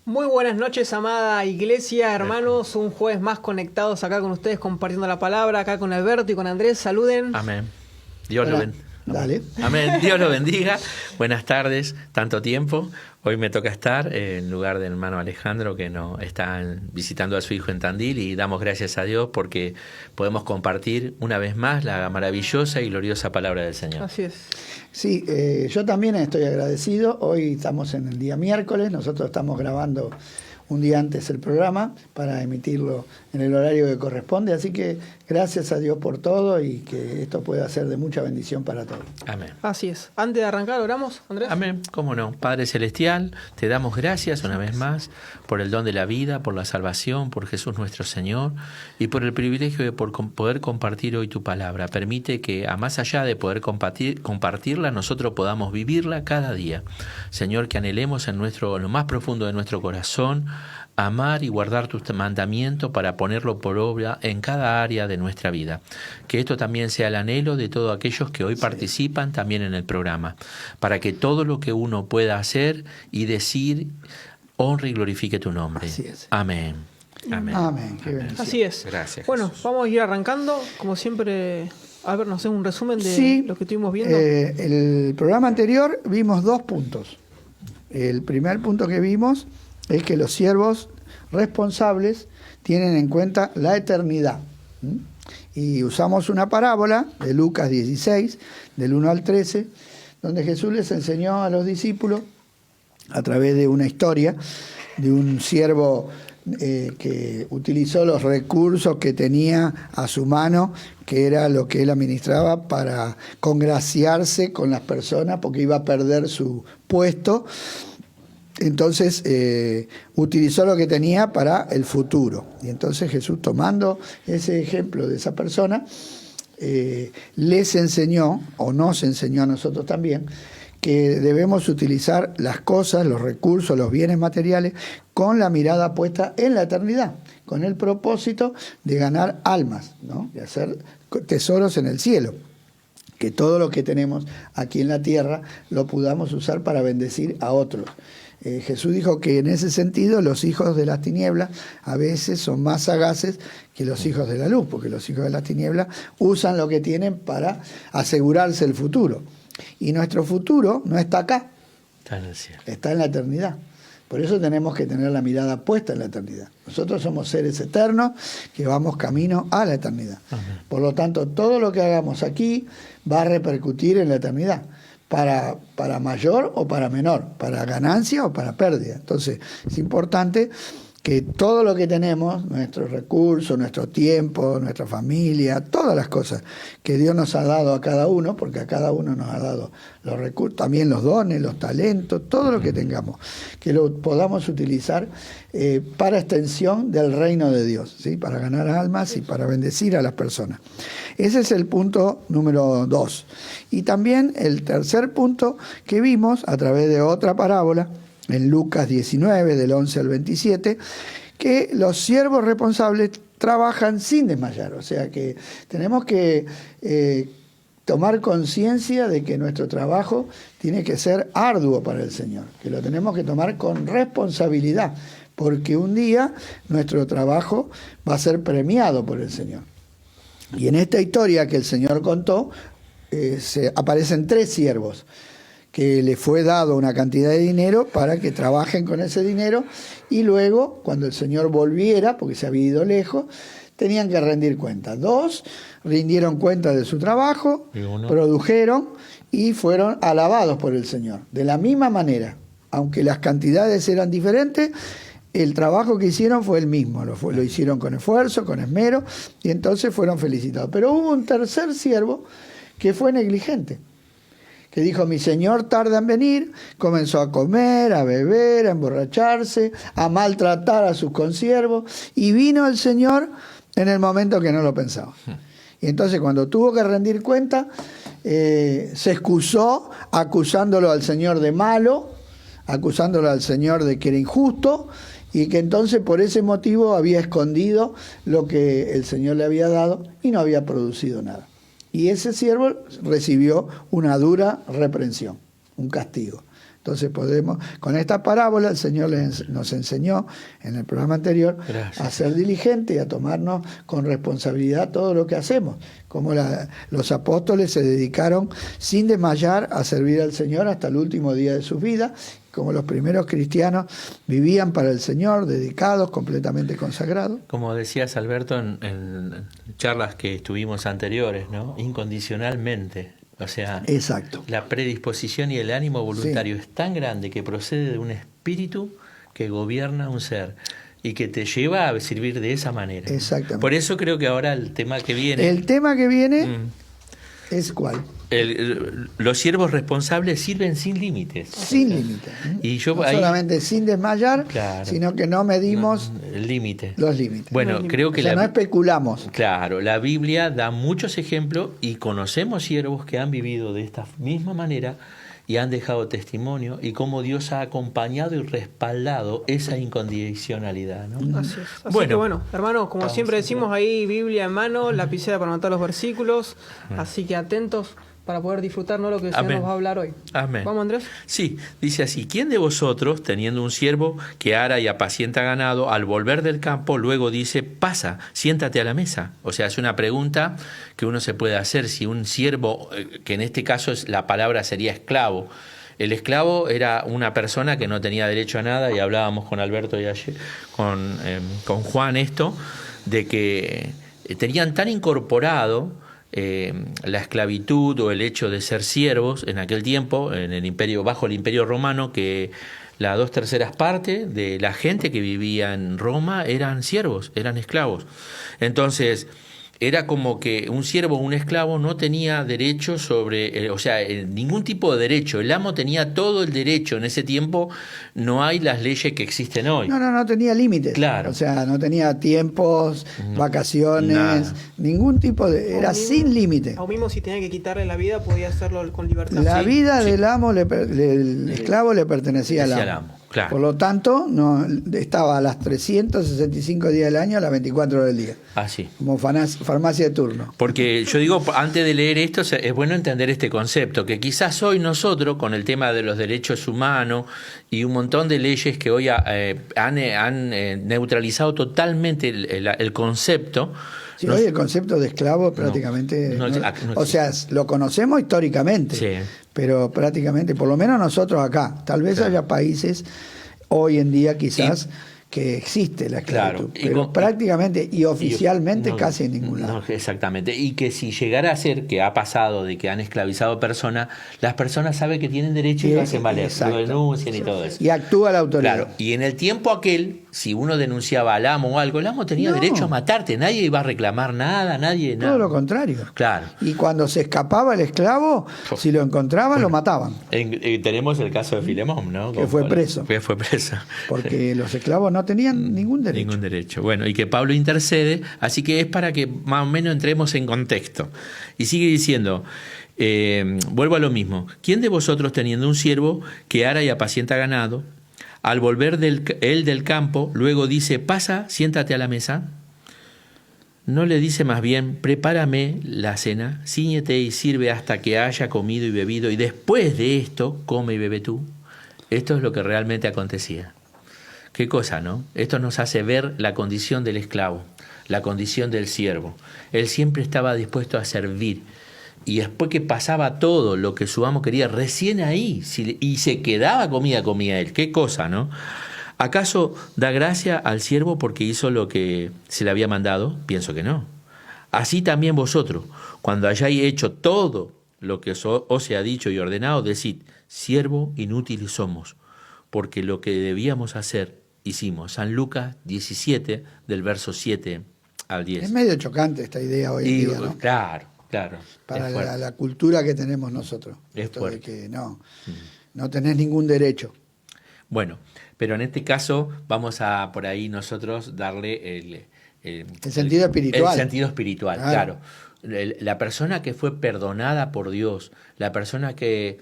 Muy buenas noches, amada iglesia, hermanos. Un jueves más conectados acá con ustedes, compartiendo la palabra, acá con Alberto y con Andrés. Saluden. Amén. Dios lo bendiga. Dale. Amén. Dios lo bendiga. Buenas tardes. Tanto tiempo. Hoy me toca estar en lugar del hermano Alejandro, que no está visitando a su hijo en Tandil, y damos gracias a Dios porque podemos compartir una vez más la maravillosa y gloriosa palabra del Señor. Así es. Sí, yo también estoy agradecido. Hoy estamos en el día miércoles, nosotros estamos grabando un día antes el programa para emitirlo en el horario que corresponde, así que gracias a Dios por todo y que esto pueda ser de mucha bendición para todos. Amén. Así es. Antes de arrancar, oramos, Andrés. Amén, cómo no. Padre Celestial, te damos gracias una vez más por el don de la vida, por la salvación, por Jesús nuestro Señor y por el privilegio de poder compartir hoy tu palabra. Permite que, a más allá de poder compartirla, nosotros podamos vivirla cada día. Señor, que anhelemos en lo más profundo de nuestro corazón amar y guardar tus mandamientos para ponerlo por obra en cada área de nuestra vida. Que esto también sea el anhelo de todos aquellos que hoy participan también en el programa, para que todo lo que uno pueda hacer y decir honre y glorifique tu nombre. Así es. Amén. Amén. Amén. Qué bendición. Así es. Gracias. Bueno, vamos a ir arrancando. Como siempre, Albert, nos hace un resumen de Sí, lo que estuvimos viendo. El programa anterior vimos 2 puntos. El primer punto que vimos es que los siervos responsables tienen en cuenta la eternidad. Y usamos una parábola de Lucas 16, del 1 al 13, donde Jesús les enseñó a los discípulos, a través de una historia, de un siervo que utilizó los recursos que tenía a su mano, que era lo que él administraba, para congraciarse con las personas, porque iba a perder su puesto. Entonces utilizó lo que tenía para el futuro. Y entonces Jesús, tomando ese ejemplo de esa persona, les enseñó, o nos enseñó a nosotros también, que debemos utilizar las cosas, los recursos, los bienes materiales, con la mirada puesta en la eternidad, con el propósito de ganar almas, ¿no? De hacer tesoros en el cielo. Que todo lo que tenemos aquí en la tierra lo podamos usar para bendecir a otros. Jesús dijo que en ese sentido los hijos de las tinieblas a veces son más sagaces que los hijos de la luz, porque los hijos de las tinieblas usan lo que tienen para asegurarse el futuro. Y nuestro futuro no está acá, Está en el cielo. está en la eternidad. Por eso tenemos que tener la mirada puesta en la eternidad. Nosotros somos seres eternos que vamos camino a la eternidad. Amén. Por lo tanto, todo lo que hagamos aquí va a repercutir en la eternidad, para mayor o para menor, para ganancia o para pérdida. Entonces, es importante que todo lo que tenemos, nuestros recursos, nuestro tiempo, nuestra familia, todas las cosas que Dios nos ha dado a cada uno, porque a cada uno nos ha dado los recursos, también los dones, los talentos, todo lo que tengamos, que lo podamos utilizar para extensión del reino de Dios, ¿sí? Para ganar almas y para bendecir a las personas. Ese es el punto número 2. Y también el tercer punto que vimos a través de otra parábola, en Lucas 19, del 11 al 27, que los siervos responsables trabajan sin desmayar. O sea que tenemos que tomar conciencia de que nuestro trabajo tiene que ser arduo para el Señor, que lo tenemos que tomar con responsabilidad, porque un día nuestro trabajo va a ser premiado por el Señor. Y en esta historia que el Señor contó, aparecen 3 siervos, que le fue dado una cantidad de dinero para que trabajen con ese dinero, y luego, cuando el Señor volviera, porque se había ido lejos, tenían que rendir cuenta. 2 rindieron cuenta de su trabajo, produjeron y fueron alabados por el Señor. De la misma manera, aunque las cantidades eran diferentes, el trabajo que hicieron fue el mismo, lo hicieron con esfuerzo, con esmero, y entonces fueron felicitados. Pero hubo un tercer siervo que fue negligente, que dijo: mi señor tarda en venir. Comenzó a comer, a beber, a emborracharse, a maltratar a sus consiervos, y vino el Señor en el momento que no lo pensaba. Y entonces, cuando tuvo que rendir cuenta, se excusó acusándolo al Señor de malo, acusándolo al Señor de que era injusto, y que entonces por ese motivo había escondido lo que el Señor le había dado y no había producido nada. Y ese siervo recibió una dura reprensión, un castigo. Entonces podemos, con esta parábola el Señor nos enseñó en el programa anterior a ser diligente y a tomarnos con responsabilidad todo lo que hacemos, como los apóstoles se dedicaron sin desmayar a servir al Señor hasta el último día de sus vidas, como los primeros cristianos vivían para el Señor, dedicados, completamente consagrados. Como decías, Alberto, en charlas que estuvimos anteriores, ¿no? Incondicionalmente. O sea, exacto. La predisposición y el ánimo voluntario es tan grande que procede de un espíritu que gobierna un ser y que te lleva a servir de esa manera. Exactamente. Por eso creo que ahora el tema que viene... El tema que viene es ¿cuál? Los siervos responsables sirven sin límites. Sin límites. Y yo no solamente sin desmayar, claro, sino que no medimos el límite. Los límites. Bueno, creo que no especulamos. Claro, la Biblia da muchos ejemplos y conocemos siervos que han vivido de esta misma manera y han dejado testimonio y cómo Dios ha acompañado y respaldado esa incondicionalidad, ¿no? Así es. Así que bueno, hermanos, como siempre decimos, ahí Biblia en mano, lapicera para anotar los versículos, así que atentos para poder disfrutar, ¿no?, lo que el Señor nos va a hablar hoy. Amén. ¿Vamos, Andrés? Sí, dice así: ¿quién de vosotros, teniendo un siervo que ara y apacienta ganado, al volver del campo, luego dice, pasa, siéntate a la mesa? O sea, es una pregunta que uno se puede hacer si un siervo, que en este caso la palabra sería esclavo. El esclavo era una persona que no tenía derecho a nada, y hablábamos con Alberto y ayer, con Juan esto, de que tenían tan incorporado la esclavitud o el hecho de ser siervos en aquel tiempo, en el imperio, bajo el Imperio Romano, que las 2/3 partes de la gente que vivía en Roma eran siervos, eran esclavos. Entonces, era como que un siervo o un esclavo no tenía derecho sobre, ningún tipo de derecho. El amo tenía todo el derecho. En ese tiempo no hay las leyes que existen hoy. No tenía límites. Claro. O sea, no tenía tiempos, vacaciones, ningún tipo de... Era sin límite. O mismo si tenía que quitarle la vida, podía hacerlo con libertad. La vida del amo, del esclavo le pertenecía al amo. Claro. Por lo tanto, no estaba a las 365 días del año, a las 24 horas del día. Así. Como farmacia de turno. Porque yo digo, antes de leer esto, es bueno entender este concepto, que quizás hoy nosotros, con el tema de los derechos humanos y un montón de leyes que hoy han neutralizado totalmente el concepto. Sí, hoy el concepto de esclavo prácticamente... o sea, lo conocemos históricamente, sí, pero prácticamente, por lo menos nosotros acá, tal vez haya países hoy en día quizás que existe la esclavitud, pero prácticamente y oficialmente casi en ningún lado. No, exactamente, y que si llegara a ser que ha pasado de que han esclavizado personas, las personas saben que tienen derecho y lo hacen valer, lo denuncian y todo eso. Y actúa la autoridad. Claro, y en el tiempo aquel, si uno denunciaba al amo o algo, el amo tenía derecho a matarte, nadie iba a reclamar nada, nadie... Todo lo contrario. Claro. Y cuando se escapaba el esclavo, si lo encontraban, lo mataban. Tenemos el caso de Filemón, ¿no? Que fue preso. Que fue preso. Porque los esclavos no tenían ningún derecho. Ningún derecho. Bueno, y que Pablo intercede, así que es para que más o menos entremos en contexto. Y sigue diciendo, vuelvo a lo mismo, ¿quién de vosotros, teniendo un siervo que ara y apacienta ganado, al volver él del campo, luego dice, pasa, siéntate a la mesa? ¿No le dice más bien, prepárame la cena, cíñete y sirve hasta que haya comido y bebido, y después de esto, come y bebe tú? Esto es lo que realmente acontecía. Qué cosa, ¿no? Esto nos hace ver la condición del esclavo, la condición del siervo. Él siempre estaba dispuesto a servir. Y después que pasaba todo lo que su amo quería, recién ahí, y se quedaba comía él. Qué cosa, ¿no? ¿Acaso da gracia al siervo porque hizo lo que se le había mandado? Pienso que no. Así también vosotros, cuando hayáis hecho todo lo que os se ha dicho y ordenado, decid, siervo inútil somos, porque lo que debíamos hacer, hicimos. San Lucas 17, del verso 7 al 10. Es medio chocante esta idea hoy en día, ¿no? Claro. Para la cultura que tenemos nosotros. Esto de que no tenés ningún derecho. Bueno, pero en este caso vamos a por ahí nosotros darle el sentido espiritual. El sentido espiritual, claro. La persona que fue perdonada por Dios, la persona que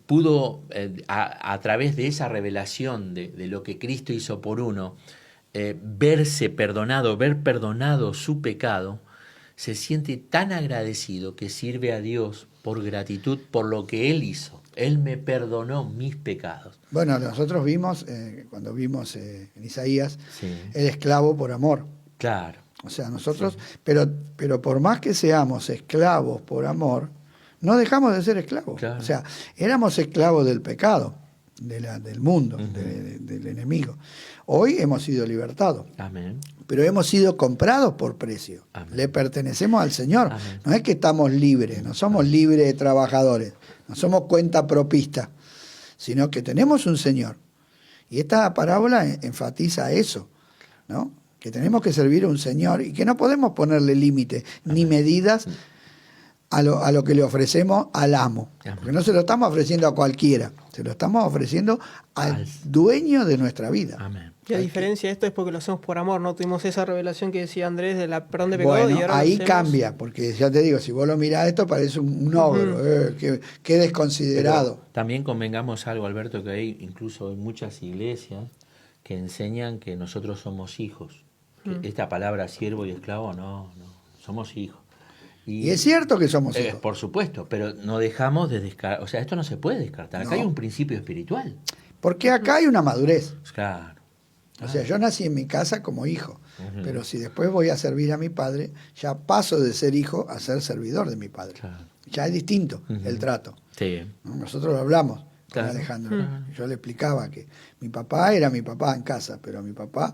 pudo, a través de esa revelación de lo que Cristo hizo por uno, verse perdonado, ver perdonado su pecado, se siente tan agradecido que sirve a Dios por gratitud por lo que Él hizo. Él me perdonó mis pecados. Bueno, nosotros vimos, cuando vimos en Isaías, Sí. el esclavo por amor. Claro. O sea, nosotros, pero por más que seamos esclavos por amor, no dejamos de ser esclavos. Claro. O sea, éramos esclavos del pecado, del mundo, del enemigo. Hoy hemos sido libertados, Amén. pero hemos sido comprados por precio. Amén. Le pertenecemos al Señor. Amén. No es que estamos libres, no somos libres trabajadores, no somos cuenta propista, sino que tenemos un Señor. Y esta parábola enfatiza eso, ¿no? Que tenemos que servir a un Señor y que no podemos ponerle límites ni medidas a lo que le ofrecemos al amo. Amén. Porque no se lo estamos ofreciendo a cualquiera, se lo estamos ofreciendo al dueño de nuestra vida. Amén. Y a diferencia de esto es porque lo hacemos por amor, ¿no? Tuvimos esa revelación que decía Andrés de la perdón de pecado Bueno, y ahora lo ahí hacemos- cambia, porque ya te digo, si vos lo mirás esto parece un ogro, qué desconsiderado. Pero también convengamos algo, Alberto, que hay incluso en muchas iglesias que enseñan que nosotros somos hijos. Que esta palabra siervo y esclavo, no, somos hijos. Y es cierto que somos hijos. Por supuesto, pero no dejamos de descartar. O sea, esto no se puede descartar. Acá No. hay un principio espiritual. Porque acá hay una madurez. Claro. O sea, yo nací en mi casa como hijo, pero si después voy a servir a mi padre, ya paso de ser hijo a ser servidor de mi padre. Claro. Ya es distinto el trato. Sí. ¿No? Nosotros lo hablamos con Claro. Alejandro. Yo le explicaba que mi papá era mi papá en casa, pero mi papá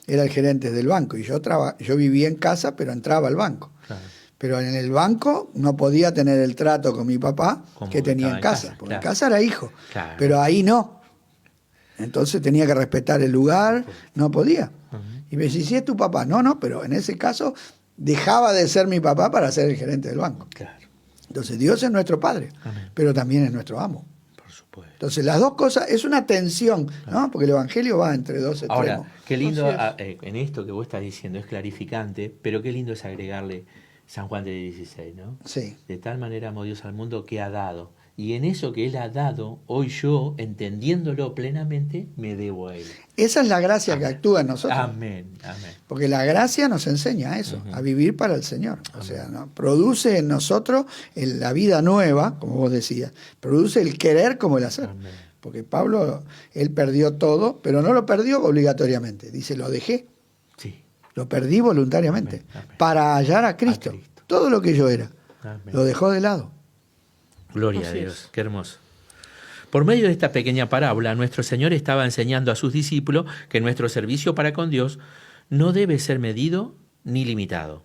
era el gerente del banco y yo vivía en casa, pero entraba al banco. Claro. Pero en el banco no podía tener el trato con mi papá Como que tenía estaba en en casa, casa, porque claro. en casa era hijo, Claro. pero ahí no. Entonces tenía que respetar el lugar, no podía. Y me decía, si es tu papá, no, pero en ese caso dejaba de ser mi papá para ser el gerente del banco. Claro. Entonces Dios es nuestro Padre, Amén. pero también es nuestro amo. Por supuesto. Entonces las dos cosas, es una tensión, ¿no? Porque el Evangelio va entre dos extremos. Ahora, qué lindo Así en esto que vos estás diciendo es clarificante, pero qué lindo es agregarle San Juan de 16, ¿no? Sí. De tal manera amó Dios al mundo que ha dado. Y en eso que Él ha dado, hoy yo, entendiéndolo plenamente, me debo a Él. Esa es la gracia que actúa en nosotros. Amén, amén. Porque la gracia nos enseña a eso, a vivir para el Señor. O sea, ¿no? Produce en nosotros la vida nueva, como vos decías, produce el querer como el hacer. Amén. Porque Pablo, él perdió todo, pero no lo perdió obligatoriamente. Dice, lo dejé, Sí. lo perdí voluntariamente, Amén, amén. para hallar a Cristo. Cristo. Todo lo que yo era, Amén. lo dejó de lado. Gloria a Así Dios, es. qué hermoso. Por medio de esta pequeña parábola, nuestro Señor estaba enseñando a sus discípulos que nuestro servicio para con Dios no debe ser medido ni limitado.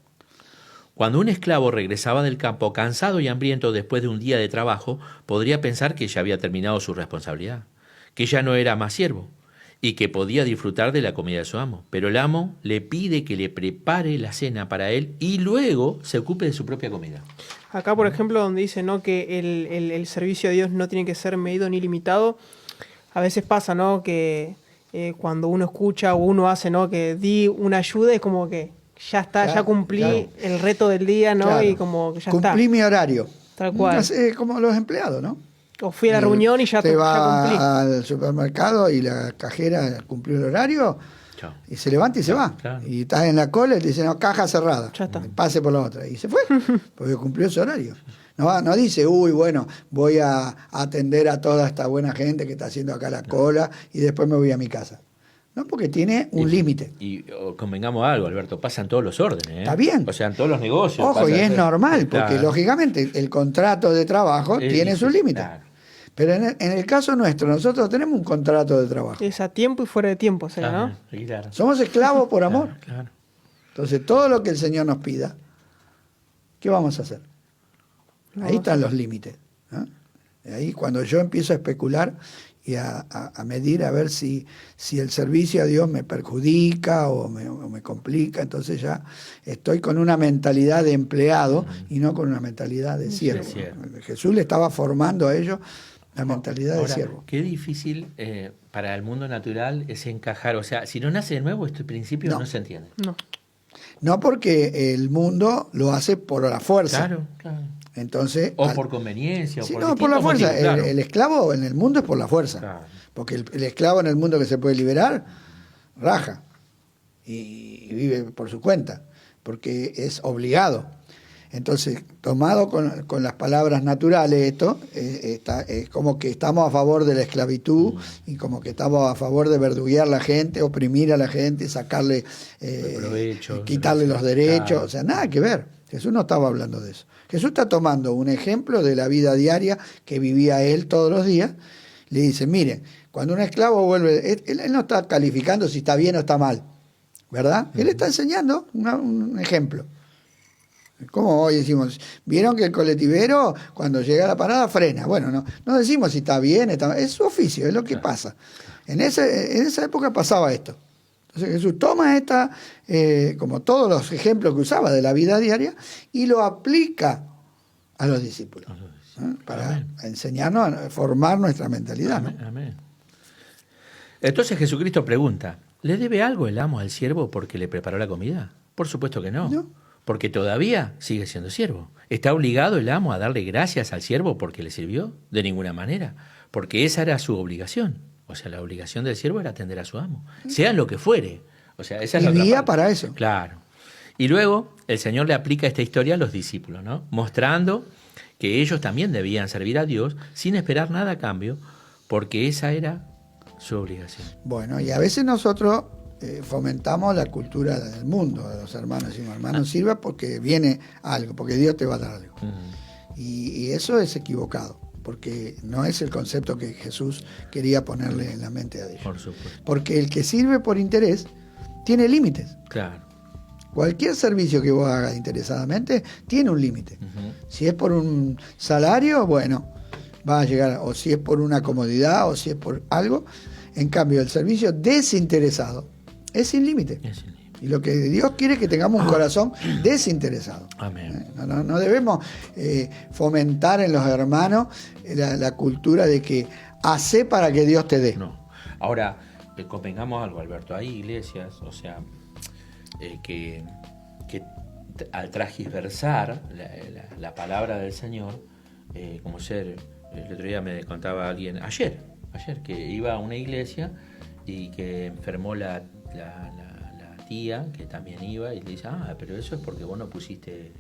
Cuando un esclavo regresaba del campo cansado y hambriento después de un día de trabajo, podría pensar que ya había terminado su responsabilidad, que ya no era más siervo y que podía disfrutar de la comida de su amo. Pero el amo le pide que le prepare la cena para él y luego se ocupe de su propia comida. Acá, por ejemplo, donde dice, ¿no?, que el servicio a Dios no tiene que ser medido ni limitado, a veces pasa, ¿no?, que cuando uno escucha o uno hace, ¿no?, que di una ayuda, es como que ya está, Claro, ya cumplí claro. el reto del día, ¿no? Claro. Y como que ya Cumplí está. mi horario. Tal cual. Como los empleados, ¿no? O fui a la reunión y ya, te ya va cumplí. al supermercado y la cajera cumplió el horario Chao. y se levanta y se va. Claro. Y estás en la cola y te dicen, no, caja cerrada. Ya está. Pase por la otra. Y se fue, porque cumplió su horario. No dice, uy, bueno, voy a atender a toda esta buena gente que está haciendo acá la cola y después me voy a mi casa. No, porque tiene un límite. Y convengamos algo, Alberto, pasan todos los órdenes. ¿eh? Está bien. O sea, en todos los negocios. Ojo, y es normal, porque Claro. lógicamente el contrato de trabajo tiene sus límites. Claro. Pero en el caso nuestro, nosotros tenemos un contrato de trabajo. Es a tiempo y fuera de tiempo, o sea, ¿no? Ajá, sí, claro. Somos esclavos por amor. Claro. Entonces, todo lo que el Señor nos pida, ¿qué vamos a hacer? Ahí están los límites. ¿No? Ahí cuando yo empiezo a especular y a medir a ver si el servicio a Dios me perjudica o me complica, entonces ya estoy con una mentalidad de empleado y no con una mentalidad de siervo. siervo. Jesús le estaba formando a ellos la mentalidad Ahora, de siervo. qué difícil para el mundo natural es encajar. O sea, si no nace de nuevo, este principio No. no se entiende. No. No porque el mundo lo hace por la fuerza. Claro, claro. Entonces, O por conveniencia. sí, o por no, por la distintos fuerza. motivos, claro. El esclavo en el mundo es por la fuerza. Claro. Porque el esclavo en el mundo que se puede liberar, raja. Y vive por su cuenta. Porque es obligado. Entonces, tomado con las palabras naturales, esto es como que estamos a favor de la esclavitud y como que estamos a favor de verduguear a la gente, oprimir a la gente, sacarle, provecho, quitarle los derechos. claro. O sea, nada que ver. Jesús no estaba hablando de eso. Jesús está tomando un ejemplo de la vida diaria que vivía él todos los días. Le dice, miren, cuando un esclavo vuelve, él no está calificando si está bien o está mal, ¿verdad? Él está enseñando un ejemplo. Como hoy decimos, vieron que el colectivero cuando llega a la parada frena. Bueno, no decimos si está bien, es su oficio, es lo que pasa. En esa época pasaba esto. Entonces Jesús toma como todos los ejemplos que usaba de la vida diaria y lo aplica a los discípulos, para enseñarnos a formar nuestra mentalidad. Amén, amén. Entonces Jesucristo pregunta, ¿le debe algo el amo al siervo porque le preparó la comida? Por supuesto que no. No. Porque todavía sigue siendo siervo. ¿Está obligado el amo a darle gracias al siervo porque le sirvió? De ninguna manera. Porque esa era su obligación. O sea, la obligación del siervo era atender a su amo. Sea lo que fuere. O sea, esa es la otra Vivía parte. para eso. Claro. Y luego el Señor le aplica esta historia a los discípulos, ¿no? Mostrando que ellos también debían servir a Dios sin esperar nada a cambio, porque esa era su obligación. Bueno, y a veces nosotros fomentamos la cultura del mundo, de los hermanos. Decimos, hermano, sirva porque viene algo, porque Dios te va a dar algo. Y eso es equivocado, porque no es el concepto que Jesús quería ponerle en la mente a Dios. Por supuesto. Porque el que sirve por interés tiene límites. Claro. Cualquier servicio que vos hagas interesadamente tiene un límite. Si es por un salario, bueno, va a llegar, o si es por una comodidad, o si es por algo. En cambio, el servicio desinteresado es sin límite. Es el límite. Y lo que Dios quiere es que tengamos un corazón desinteresado. Amén. No debemos fomentar en los hermanos la cultura de que hace para que Dios te dé. No. Ahora, convengamos algo, Alberto. Hay iglesias, o sea, que al transversar la palabra del Señor, como ser, el otro día me contaba alguien, ayer, que iba a una iglesia y que enfermó la tía, que también iba, y le dice, pero eso es porque vos no pusiste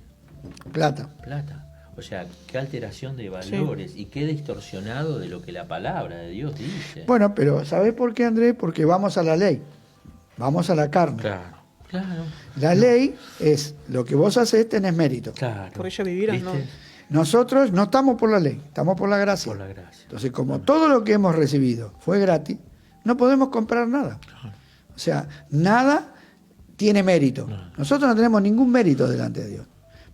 Plata. O sea, qué alteración de valores y qué distorsionado de lo que la palabra de Dios dice. Bueno, pero ¿sabés por qué, Andrés? Porque vamos a la ley, vamos a la carne. Claro. La ley es lo que vos haces, tenés mérito. Claro. Por ella vivirás, ¿Viste? ¿no? Nosotros no estamos por la ley, estamos por la gracia. Por la gracia. Entonces, como todo lo que hemos recibido fue gratis, no podemos comprar nada. O sea, nada tiene mérito. Nosotros no tenemos ningún mérito delante de Dios.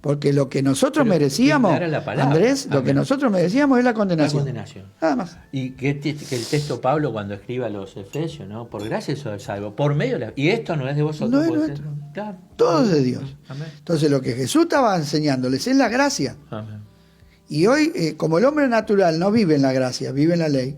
Porque lo que nosotros merecíamos, declara la palabra. Andrés, lo que Amén. nosotros merecíamos es la La condenación. condenación. Nada más. Y que el texto Pablo cuando escribe a los Efesios, ¿no? Por gracia sois salvo, por medio de la... Y esto no es de vosotros. No es pues, nuestro. Claro. Todo es de Dios. Amén. Entonces, lo que Jesús estaba enseñándoles es la gracia. Amén. Y hoy, como el hombre natural no vive en la gracia, vive en la ley,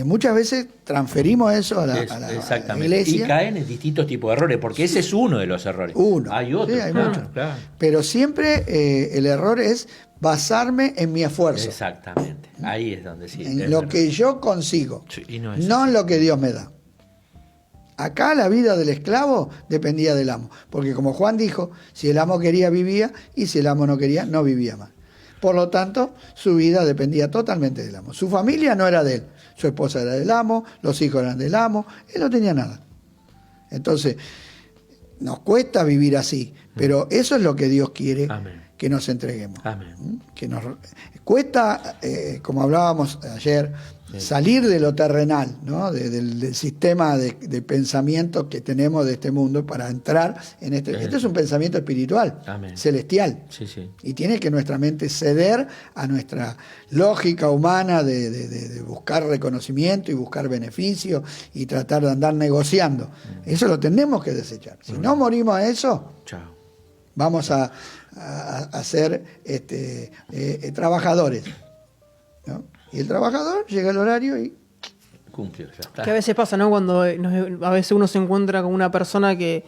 muchas veces transferimos eso a la Exactamente. iglesia. Y caen en distintos tipos de errores, porque ese es uno de los errores. Uno. Hay otros. Sí, hay claro, muchos. claro. Pero siempre el error es basarme en mi esfuerzo, Exactamente. Ahí es donde sí. en es lo verdad. que yo consigo, Sí, y no es no así. en lo que Dios me da. Acá la vida del esclavo dependía del amo, porque como Juan dijo, si el amo quería vivía y si el amo no quería no vivía más. Por lo tanto, su vida dependía totalmente del amo. Su familia no era de él, su esposa era del amo, los hijos eran del amo, él no tenía nada. Entonces, nos cuesta vivir así, pero eso es lo que Dios quiere. Amén. Que nos entreguemos. Amén. Que nos cuesta, como hablábamos ayer, salir de lo terrenal, ¿no? Del sistema de pensamiento que tenemos de este mundo para entrar en este. Este es un pensamiento espiritual, Amén. celestial. Sí, sí. Y tiene que nuestra mente ceder a nuestra lógica humana de buscar reconocimiento y buscar beneficio y tratar de andar negociando. Eso lo tenemos que desechar. Si no morimos a eso, Chao. vamos a ser trabajadores, ¿no? Y el trabajador llega al horario y Cumplió, ya está. Que a veces pasa, ¿no? Cuando a veces uno se encuentra con una persona que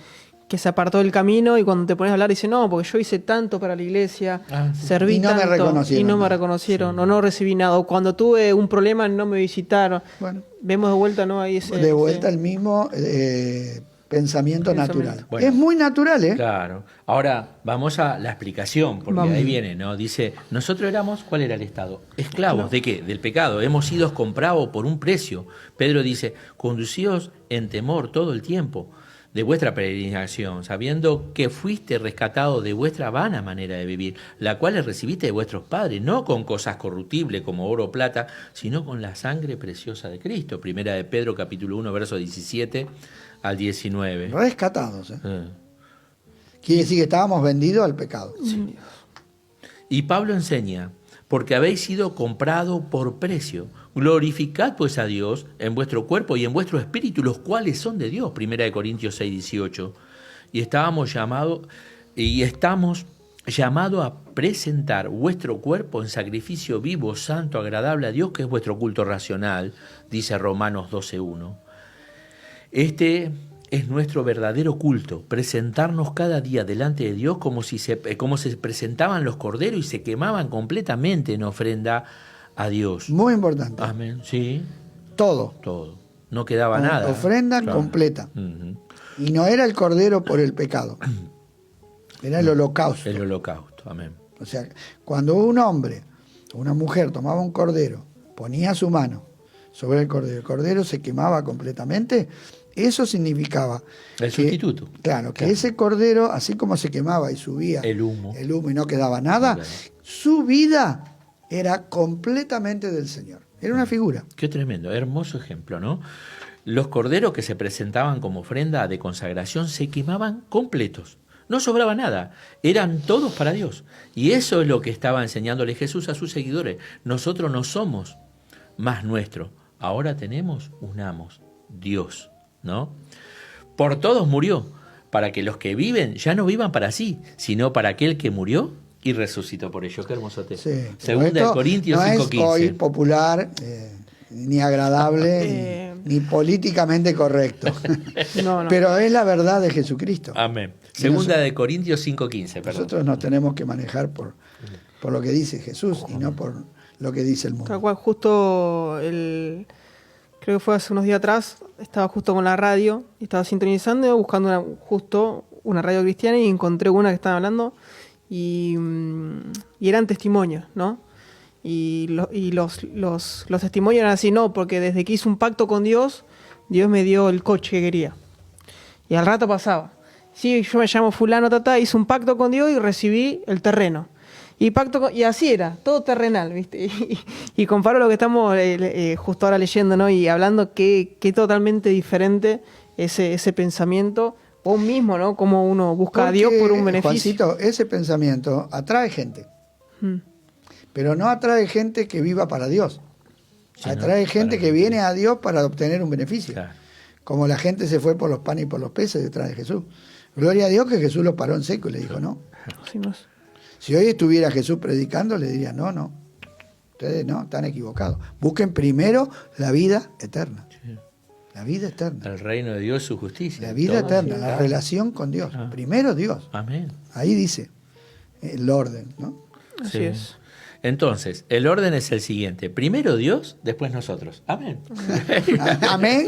se apartó del camino y cuando te pones a hablar dice, no, porque yo hice tanto para la iglesia, Sí. serví Y no me tanto reconocieron y no me nada. reconocieron o no recibí nada. O cuando tuve un problema no me visitaron. bueno, Vemos de vuelta, ¿no? Ahí ese, de vuelta el mismo pensamiento natural. Bueno. Es muy natural, ¿eh? Claro. Ahora vamos a la explicación, porque Vamos. ahí viene, ¿no? Dice, nosotros éramos, ¿cuál era el estado? Esclavos, ¿de qué? Del pecado. Hemos sido comprados por un precio. Pedro dice, conducíos en temor todo el tiempo de vuestra peregrinación, sabiendo que fuiste rescatado de vuestra vana manera de vivir, la cual recibiste de vuestros padres, no con cosas corruptibles como oro o plata, sino con la sangre preciosa de Cristo. Primera de Pedro, capítulo 1, verso 17 al 19. Rescatados, ¿eh? Quiere decir que estábamos vendidos al pecado. Sí. Y Pablo enseña, porque habéis sido comprado por precio. Glorificad pues a Dios en vuestro cuerpo y en vuestro espíritu, los cuales son de Dios. Primera de Corintios 6, 18. Y estamos llamados a presentar vuestro cuerpo en sacrificio vivo, santo, agradable a Dios, que es vuestro culto racional, dice Romanos 12, 1. Este es nuestro verdadero culto, presentarnos cada día delante de Dios como se presentaban los corderos y se quemaban completamente en ofrenda a Dios. Muy importante. Amén, sí, Todo. todo. No quedaba nada. Ofrenda Claro. completa. Ujú. Y no era el cordero por el pecado. Era el holocausto. El holocausto, amén. O sea, cuando un hombre o una mujer tomaba un cordero, ponía su mano sobre el cordero se quemaba completamente, eso significaba... El sustituto. Claro, que Claro. ese cordero, así como se quemaba y subía El humo. y no quedaba nada, Claro. su vida era completamente del Señor. Era una figura. Qué tremendo, hermoso ejemplo, ¿no? Los corderos que se presentaban como ofrenda de consagración se quemaban completos. No sobraba nada, eran todos para Dios. Y eso es lo que estaba enseñándole Jesús a sus seguidores. Nosotros no somos más nuestro, ahora tenemos un amo, Dios, ¿no? Por todos murió, para que los que viven ya no vivan para sí, sino para aquel que murió y resucitó por ello. Qué hermoso texto. Sí. Segunda de Esto Corintios no 5:15. es hoy popular, ni agradable, ni políticamente correcto. No, no. Pero es la verdad de Jesucristo. Amén. Y Segunda de Corintios 5:15, perdón. Nosotros nos tenemos que manejar por lo que dice Jesús y no por lo que dice el Tal mundo. cual, justo creo que fue hace unos días atrás, estaba justo con la radio, y estaba sintonizando, buscando justo una radio cristiana y encontré una que estaba hablando y eran testimonios, ¿no? Y los testimonios eran así, no, porque desde que hice un pacto con Dios, Dios me dio el coche que quería. Y al rato pasaba. Sí, yo me llamo fulano, hice un pacto con Dios y recibí el terreno. Y así era, todo terrenal, ¿viste? Y comparo lo que estamos justo ahora leyendo, ¿no? Y hablando que totalmente diferente ese pensamiento, o mismo, ¿no? Como uno busca a Dios por un beneficio. Juancito, ese pensamiento atrae gente, pero no atrae gente que viva para Dios. Sí, Atrae ¿no? gente Para que que- viene a Dios para obtener un beneficio. Claro. Como la gente se fue por los panes y por los peces detrás de Jesús. Gloria a Dios que Jesús los paró en seco y le dijo, no. Sí, no es- Si hoy estuviera Jesús predicando, le diría, no, ustedes no, están equivocados. Busquen primero la vida eterna. Sí. La vida eterna. El reino de Dios, su justicia. La vida Todo, eterna, sí, la claro. relación con Dios. Ah. Primero Dios. Amén. Ahí dice el orden, ¿no? Así Sí. es. Entonces, el orden es el siguiente. Primero Dios, después nosotros. Amén. Amén.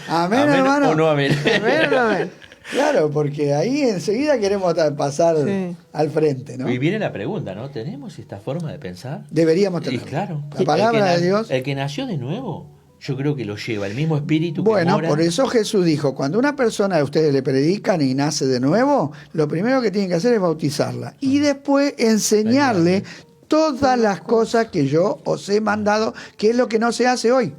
Amén, hermano. ¿O no amén? Amén, amén. Claro, porque ahí enseguida queremos pasar Sí. al frente, ¿no? Y viene la pregunta, ¿no? ¿Tenemos esta forma de pensar? Deberíamos Y tenerlo. claro. La palabra de Dios. El que nació de nuevo, yo creo que lo lleva, el mismo espíritu que Bueno, mora. por eso Jesús dijo, cuando una persona a ustedes le predican y nace de nuevo, lo primero que tienen que hacer es bautizarla y después enseñarle todas las cosas que yo os he mandado, que es lo que no se hace hoy.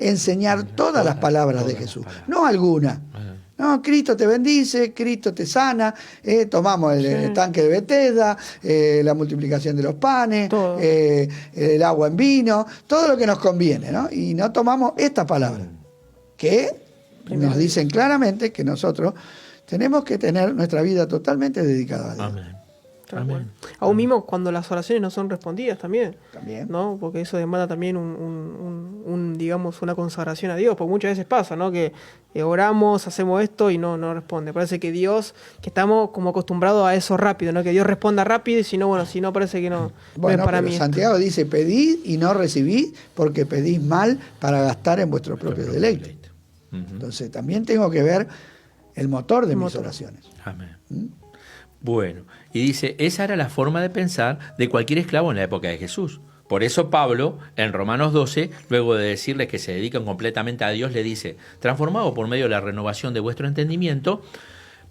Enseñar todas las palabras de todas las Jesús, palabras. no alguna. Ah. No, Cristo te bendice, Cristo te sana, tomamos el tanque de Betesda, la multiplicación de los panes, Todo. el agua en vino, todo lo que nos conviene, ¿no? Y no tomamos esta palabra, que nos dicen claramente que nosotros tenemos que tener nuestra vida totalmente dedicada a Dios. Amén. Tal Amén. cual. Aún mismo cuando las oraciones no son respondidas también. También. ¿No? Porque eso demanda también digamos, una consagración a Dios. Porque muchas veces pasa, ¿no? Que oramos, hacemos esto y no responde. Parece que Dios, que estamos como acostumbrados a eso rápido, ¿no? Que Dios responda rápido y si no, si no parece que no Bueno, es para pero mí. Santiago dice, pedid y no recibid porque pedís mal para gastar en vuestros propios deleites. Ujú. Entonces también tengo que ver el motor de El mis motor. oraciones. Amén. Bueno, y dice, esa era la forma de pensar de cualquier esclavo en la época de Jesús. Por eso Pablo, en Romanos 12, luego de decirles que se dedican completamente a Dios, le dice, transformado por medio de la renovación de vuestro entendimiento,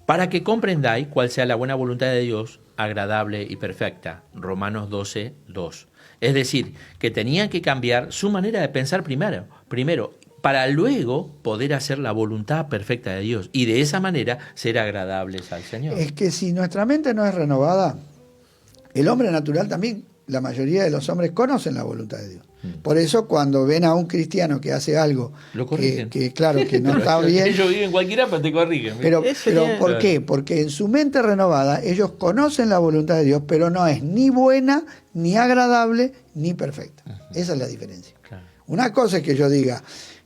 para que comprendáis cuál sea la buena voluntad de Dios, agradable y perfecta. Romanos 12, 2. Es decir, que tenían que cambiar su manera de pensar primero, para luego poder hacer la voluntad perfecta de Dios y de esa manera ser agradables al Señor. Es que si nuestra mente no es renovada, el hombre natural también, la mayoría de los hombres conocen la voluntad de Dios. Por eso cuando ven a un cristiano que hace algo Lo corrigen. claro, que no está bien, Ellos viven cualquiera, pero te corrigen. pero Ese- ¿por qué? Porque en su mente renovada ellos conocen la voluntad de Dios, pero no es ni buena, ni agradable, ni perfecta. Esa es la diferencia. Claro. Una cosa es que yo diga,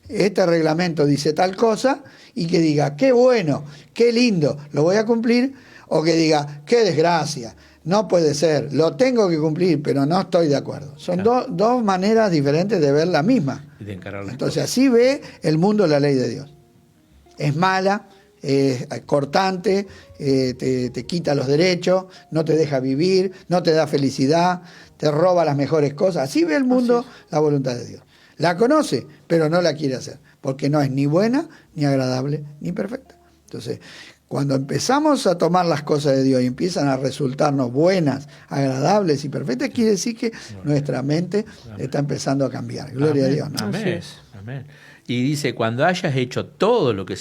este reglamento dice tal cosa, y que diga, qué bueno, qué lindo, lo voy a cumplir, o que diga, qué desgracia, no puede ser, lo tengo que cumplir, pero no estoy de acuerdo. Son Claro. dos maneras diferentes de ver la misma. Y de encarar las Entonces cosas. así ve el mundo la ley de Dios. Es mala, es cortante, te quita los derechos, no te deja vivir, no te da felicidad, te roba las mejores cosas. Así ve el mundo la voluntad de Dios. La conoce, pero no la quiere hacer, porque no es ni buena, ni agradable, ni perfecta. Entonces, cuando empezamos a tomar las cosas de Dios y empiezan a resultarnos buenas, agradables y perfectas, quiere decir que nuestra mente está empezando a cambiar. Gloria Amén. a Dios, ¿no? Así Amén. es. Amén. Y dice, cuando hayas hecho todo lo que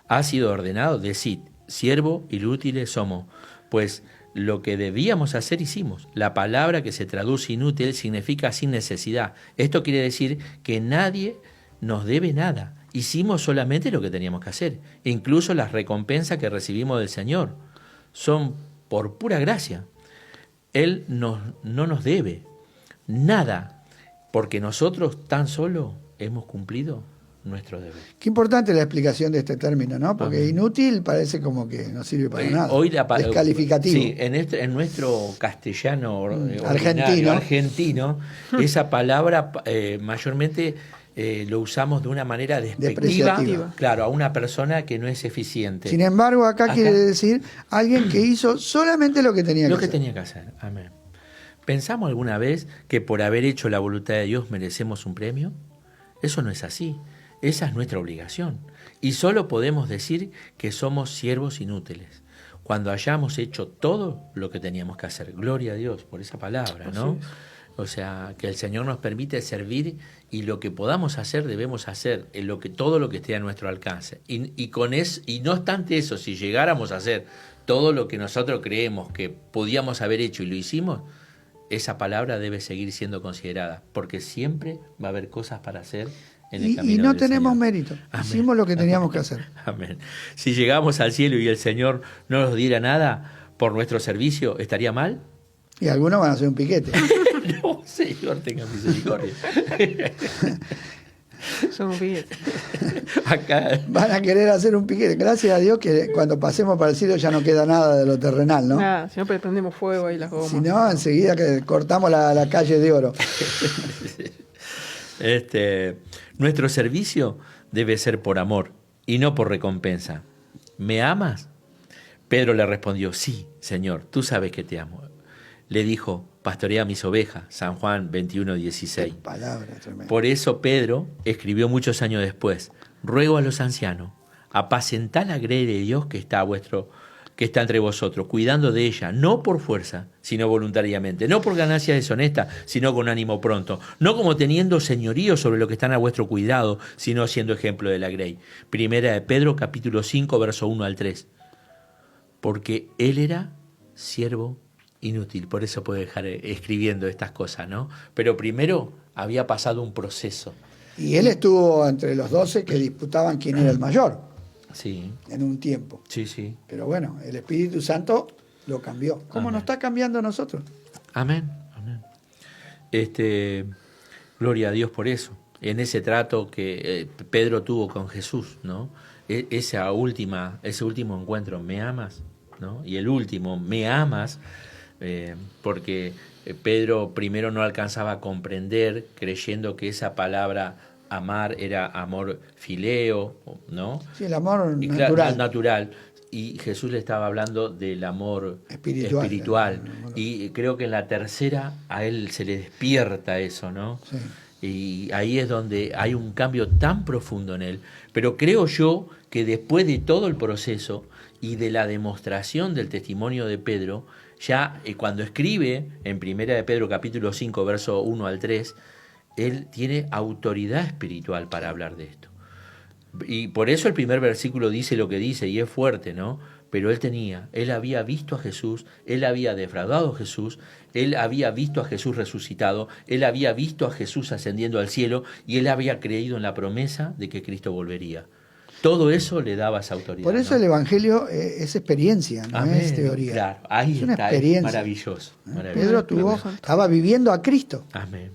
ha sido ordenado, decid, siervo inútiles somos, pues lo que debíamos hacer hicimos. La palabra que se traduce inútil significa sin necesidad. Esto quiere decir que nadie nos debe nada. Hicimos solamente lo que teníamos que hacer. Incluso las recompensas que recibimos del Señor son por pura gracia. Él no nos debe nada, porque nosotros tan solo hemos cumplido nuestro deber. Qué importante la explicación de este término, ¿no? Porque Amén. inútil parece como que no sirve para nada. Hoy Descalificativo. Sí, en nuestro castellano ordinario, Argentino. argentino, esa palabra mayormente lo usamos de una manera despectiva, Depreciativa. claro, a una persona que no es eficiente. Sin embargo, acá Acá- quiere decir alguien que hizo solamente lo que tenía Lo que que hacer. tenía que hacer. Amén. ¿Pensamos alguna vez que por haber hecho la voluntad de Dios merecemos un premio? Eso no es así. Esa es nuestra obligación. Y solo podemos decir que somos siervos inútiles cuando hayamos hecho todo lo que teníamos que hacer. Gloria a Dios por esa palabra, ¿no? Así es. O sea, que el Señor nos permite servir y lo que podamos hacer debemos hacer, todo lo que esté a nuestro alcance. Y no obstante eso, si llegáramos a hacer todo lo que nosotros creemos que podíamos haber hecho y lo hicimos, esa palabra debe seguir siendo considerada, porque siempre va a haber cosas para hacer en el Y camino no del tenemos Señor. mérito. Amén. Hicimos lo que teníamos que hacer. Amén. Si llegamos al cielo y el Señor no nos diera nada por nuestro servicio, ¿estaría mal? Y algunos van a hacer un piquete. No, Señor, tenga misericordia. Son billetes. Acá, Van a querer hacer un piquete. Gracias a Dios que cuando pasemos para el cielo ya no queda nada de lo terrenal, ¿no? Nada, si no prendemos fuego ahí las gomas. Si no, enseguida que cortamos la calle de oro. nuestro servicio debe ser por amor y no por recompensa. ¿Me amas? Pedro le respondió, sí, Señor, tú sabes que te amo. Le dijo, pastorea mis ovejas, San Juan 21:16. Palabra tremenda. Por eso Pedro escribió muchos años después, ruego a los ancianos, apacentad la grey de Dios que está entre vosotros, cuidando de ella, no por fuerza, sino voluntariamente, no por ganancia deshonesta, sino con ánimo pronto, no como teniendo señorío sobre lo que están a vuestro cuidado, sino siendo ejemplo de la grey. Primera de Pedro, capítulo 5, verso 1 al 3. Porque él era siervo inútil, por eso puede dejar escribiendo estas cosas, ¿no? Pero primero había pasado un proceso. Y él estuvo entre los 12 que disputaban quién era el mayor Sí, en un tiempo. sí, sí. Pero bueno, el Espíritu Santo lo cambió. ¿Cómo Amén. nos está cambiando a nosotros? Amén, amén. Gloria a Dios por eso. En ese trato que Pedro tuvo con Jesús, ¿no? Ese último encuentro, ¿me amas? ¿No? Y el último, ¿me amas? Porque Pedro primero no alcanzaba a comprender, creyendo que esa palabra amar era amor fileo, ¿no? Sí, el amor Y natural. natural. Y Jesús le estaba hablando del amor espiritual. Y creo que en la tercera a él se le despierta eso, ¿no? Sí. Y ahí es donde hay un cambio tan profundo en él. Pero creo yo que después de todo el proceso y de la demostración del testimonio de Pedro, ya cuando escribe en Primera de Pedro capítulo 5, verso 1 al 3, él tiene autoridad espiritual para hablar de esto. Y por eso el primer versículo dice lo que dice y es fuerte, ¿no? Pero él había visto a Jesús, él había defraudado a Jesús, él había visto a Jesús resucitado, él había visto a Jesús ascendiendo al cielo y él había creído en la promesa de que Cristo volvería. Todo eso le daba esa autoridad. Por eso, ¿no? el Evangelio es experiencia, no Amén. es teoría. Claro, ahí es una está, experiencia. es maravilloso. Pedro estaba viviendo a Cristo. Amén.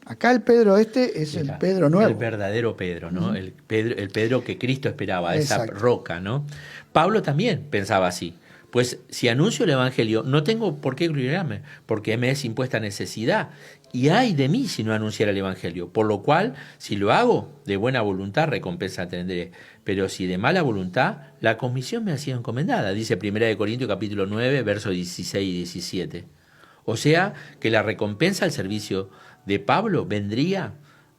Acá el Pedro es el Pedro nuevo. El verdadero Pedro, ¿no? El Pedro que Cristo esperaba, Exacto. esa roca, ¿no? Pablo también pensaba así. Pues si anuncio el Evangelio, no tengo por qué gloriarme, porque me es impuesta necesidad. Y ay de mí si no anunciara el Evangelio. Por lo cual, si lo hago de buena voluntad, recompensa tendré. Pero si de mala voluntad, la comisión me ha sido encomendada. Dice 1 Corintios capítulo 9, versos 16 y 17. O sea, que la recompensa al servicio de Pablo vendría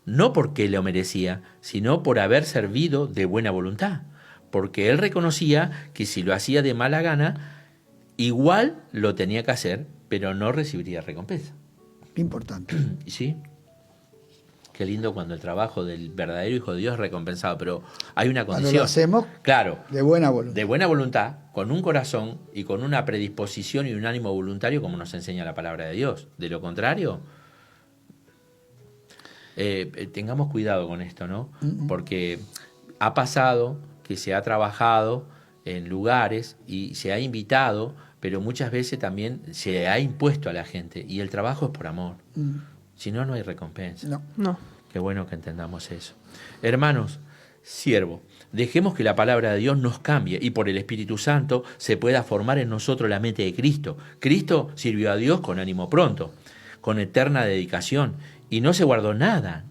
no porque lo merecía, sino por haber servido de buena voluntad. Porque él reconocía que si lo hacía de mala gana, igual lo tenía que hacer, pero no recibiría recompensa. Importante. ¿Sí? Qué lindo cuando el trabajo del verdadero Hijo de Dios es recompensado, pero hay una condición. Cuando lo hacemos, claro, de buena voluntad. de buena voluntad, con un corazón y con una predisposición y un ánimo voluntario, como nos enseña la palabra de Dios. De lo contrario, tengamos cuidado con esto, ¿no? Porque ha pasado que se ha trabajado en lugares y se ha invitado, pero muchas veces también se ha impuesto a la gente, y el trabajo es por amor. Si no, no hay recompensa. No. Qué bueno que entendamos eso. Hermanos, siervo, dejemos que la palabra de Dios nos cambie y por el Espíritu Santo se pueda formar en nosotros la mente de Cristo. Cristo sirvió a Dios con ánimo pronto, con eterna dedicación, y no se guardó nada,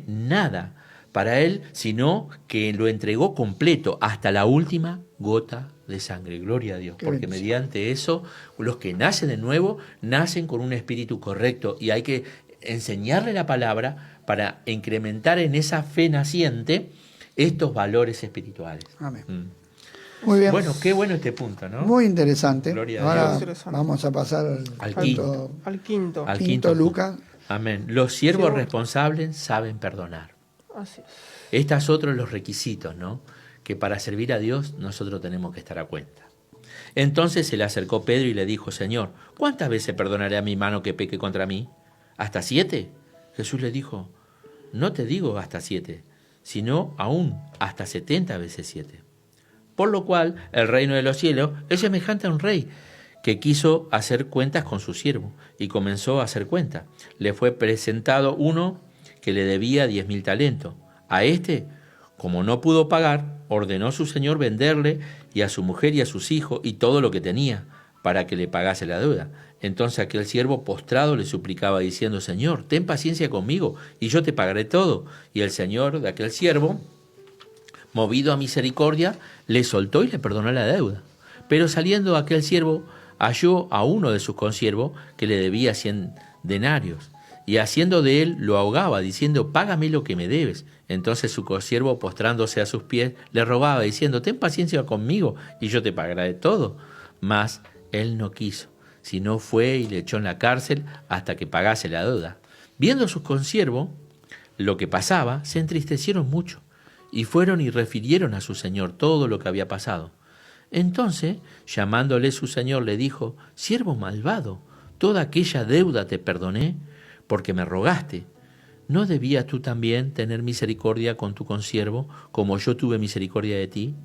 nada para él, sino que lo entregó completo hasta la última gota de sangre. Gloria a Dios, porque mediante eso los que nacen de nuevo nacen con un espíritu correcto, y hay que enseñarle la palabra para incrementar en esa fe naciente estos valores espirituales. Amén. Muy bien. Bueno, qué bueno este punto, ¿no? Muy interesante. Gloria a Ahora Dios. vamos a pasar Al quinto quinto Lucas. Amén. Los siervos responsables saben perdonar. Así es. Estos otros los requisitos, ¿no? Que para servir a Dios nosotros tenemos que estar a cuenta. Entonces se le acercó Pedro y le dijo: Señor, ¿cuántas veces perdonaré a mi hermano que peque contra mí? ¿Hasta 7? Jesús le dijo: no te digo hasta 7, sino aún hasta 70 veces 7. Por lo cual el reino de los cielos es semejante a un rey que quiso hacer cuentas con su siervo, y comenzó a hacer cuentas. Le fue presentado uno que le debía 10.000 talentos. A este, como no pudo pagar, ordenó su señor venderle, y a su mujer y a sus hijos y todo lo que tenía, para que le pagase la deuda. Entonces aquel siervo postrado le suplicaba diciendo: Señor, ten paciencia conmigo y yo te pagaré todo. Y el señor de aquel siervo, movido a misericordia, le soltó y le perdonó la deuda. Pero saliendo aquel siervo, halló a uno de sus consiervos que le debía 100 denarios, y haciendo de él lo ahogaba, diciendo: págame lo que me debes. Entonces su consiervo, postrándose a sus pies, le rogaba diciendo: ten paciencia conmigo y yo te pagaré todo. Mas él no quiso, sino fue y le echó en la cárcel hasta que pagase la deuda. Viendo sus consiervos lo que pasaba, se entristecieron mucho, y fueron y refirieron a su señor todo lo que había pasado. Entonces, llamándole su señor, le dijo: siervo malvado, toda aquella deuda te perdoné, porque me rogaste. ¿No debías tú también tener misericordia con tu consiervo, como yo tuve misericordia de ti?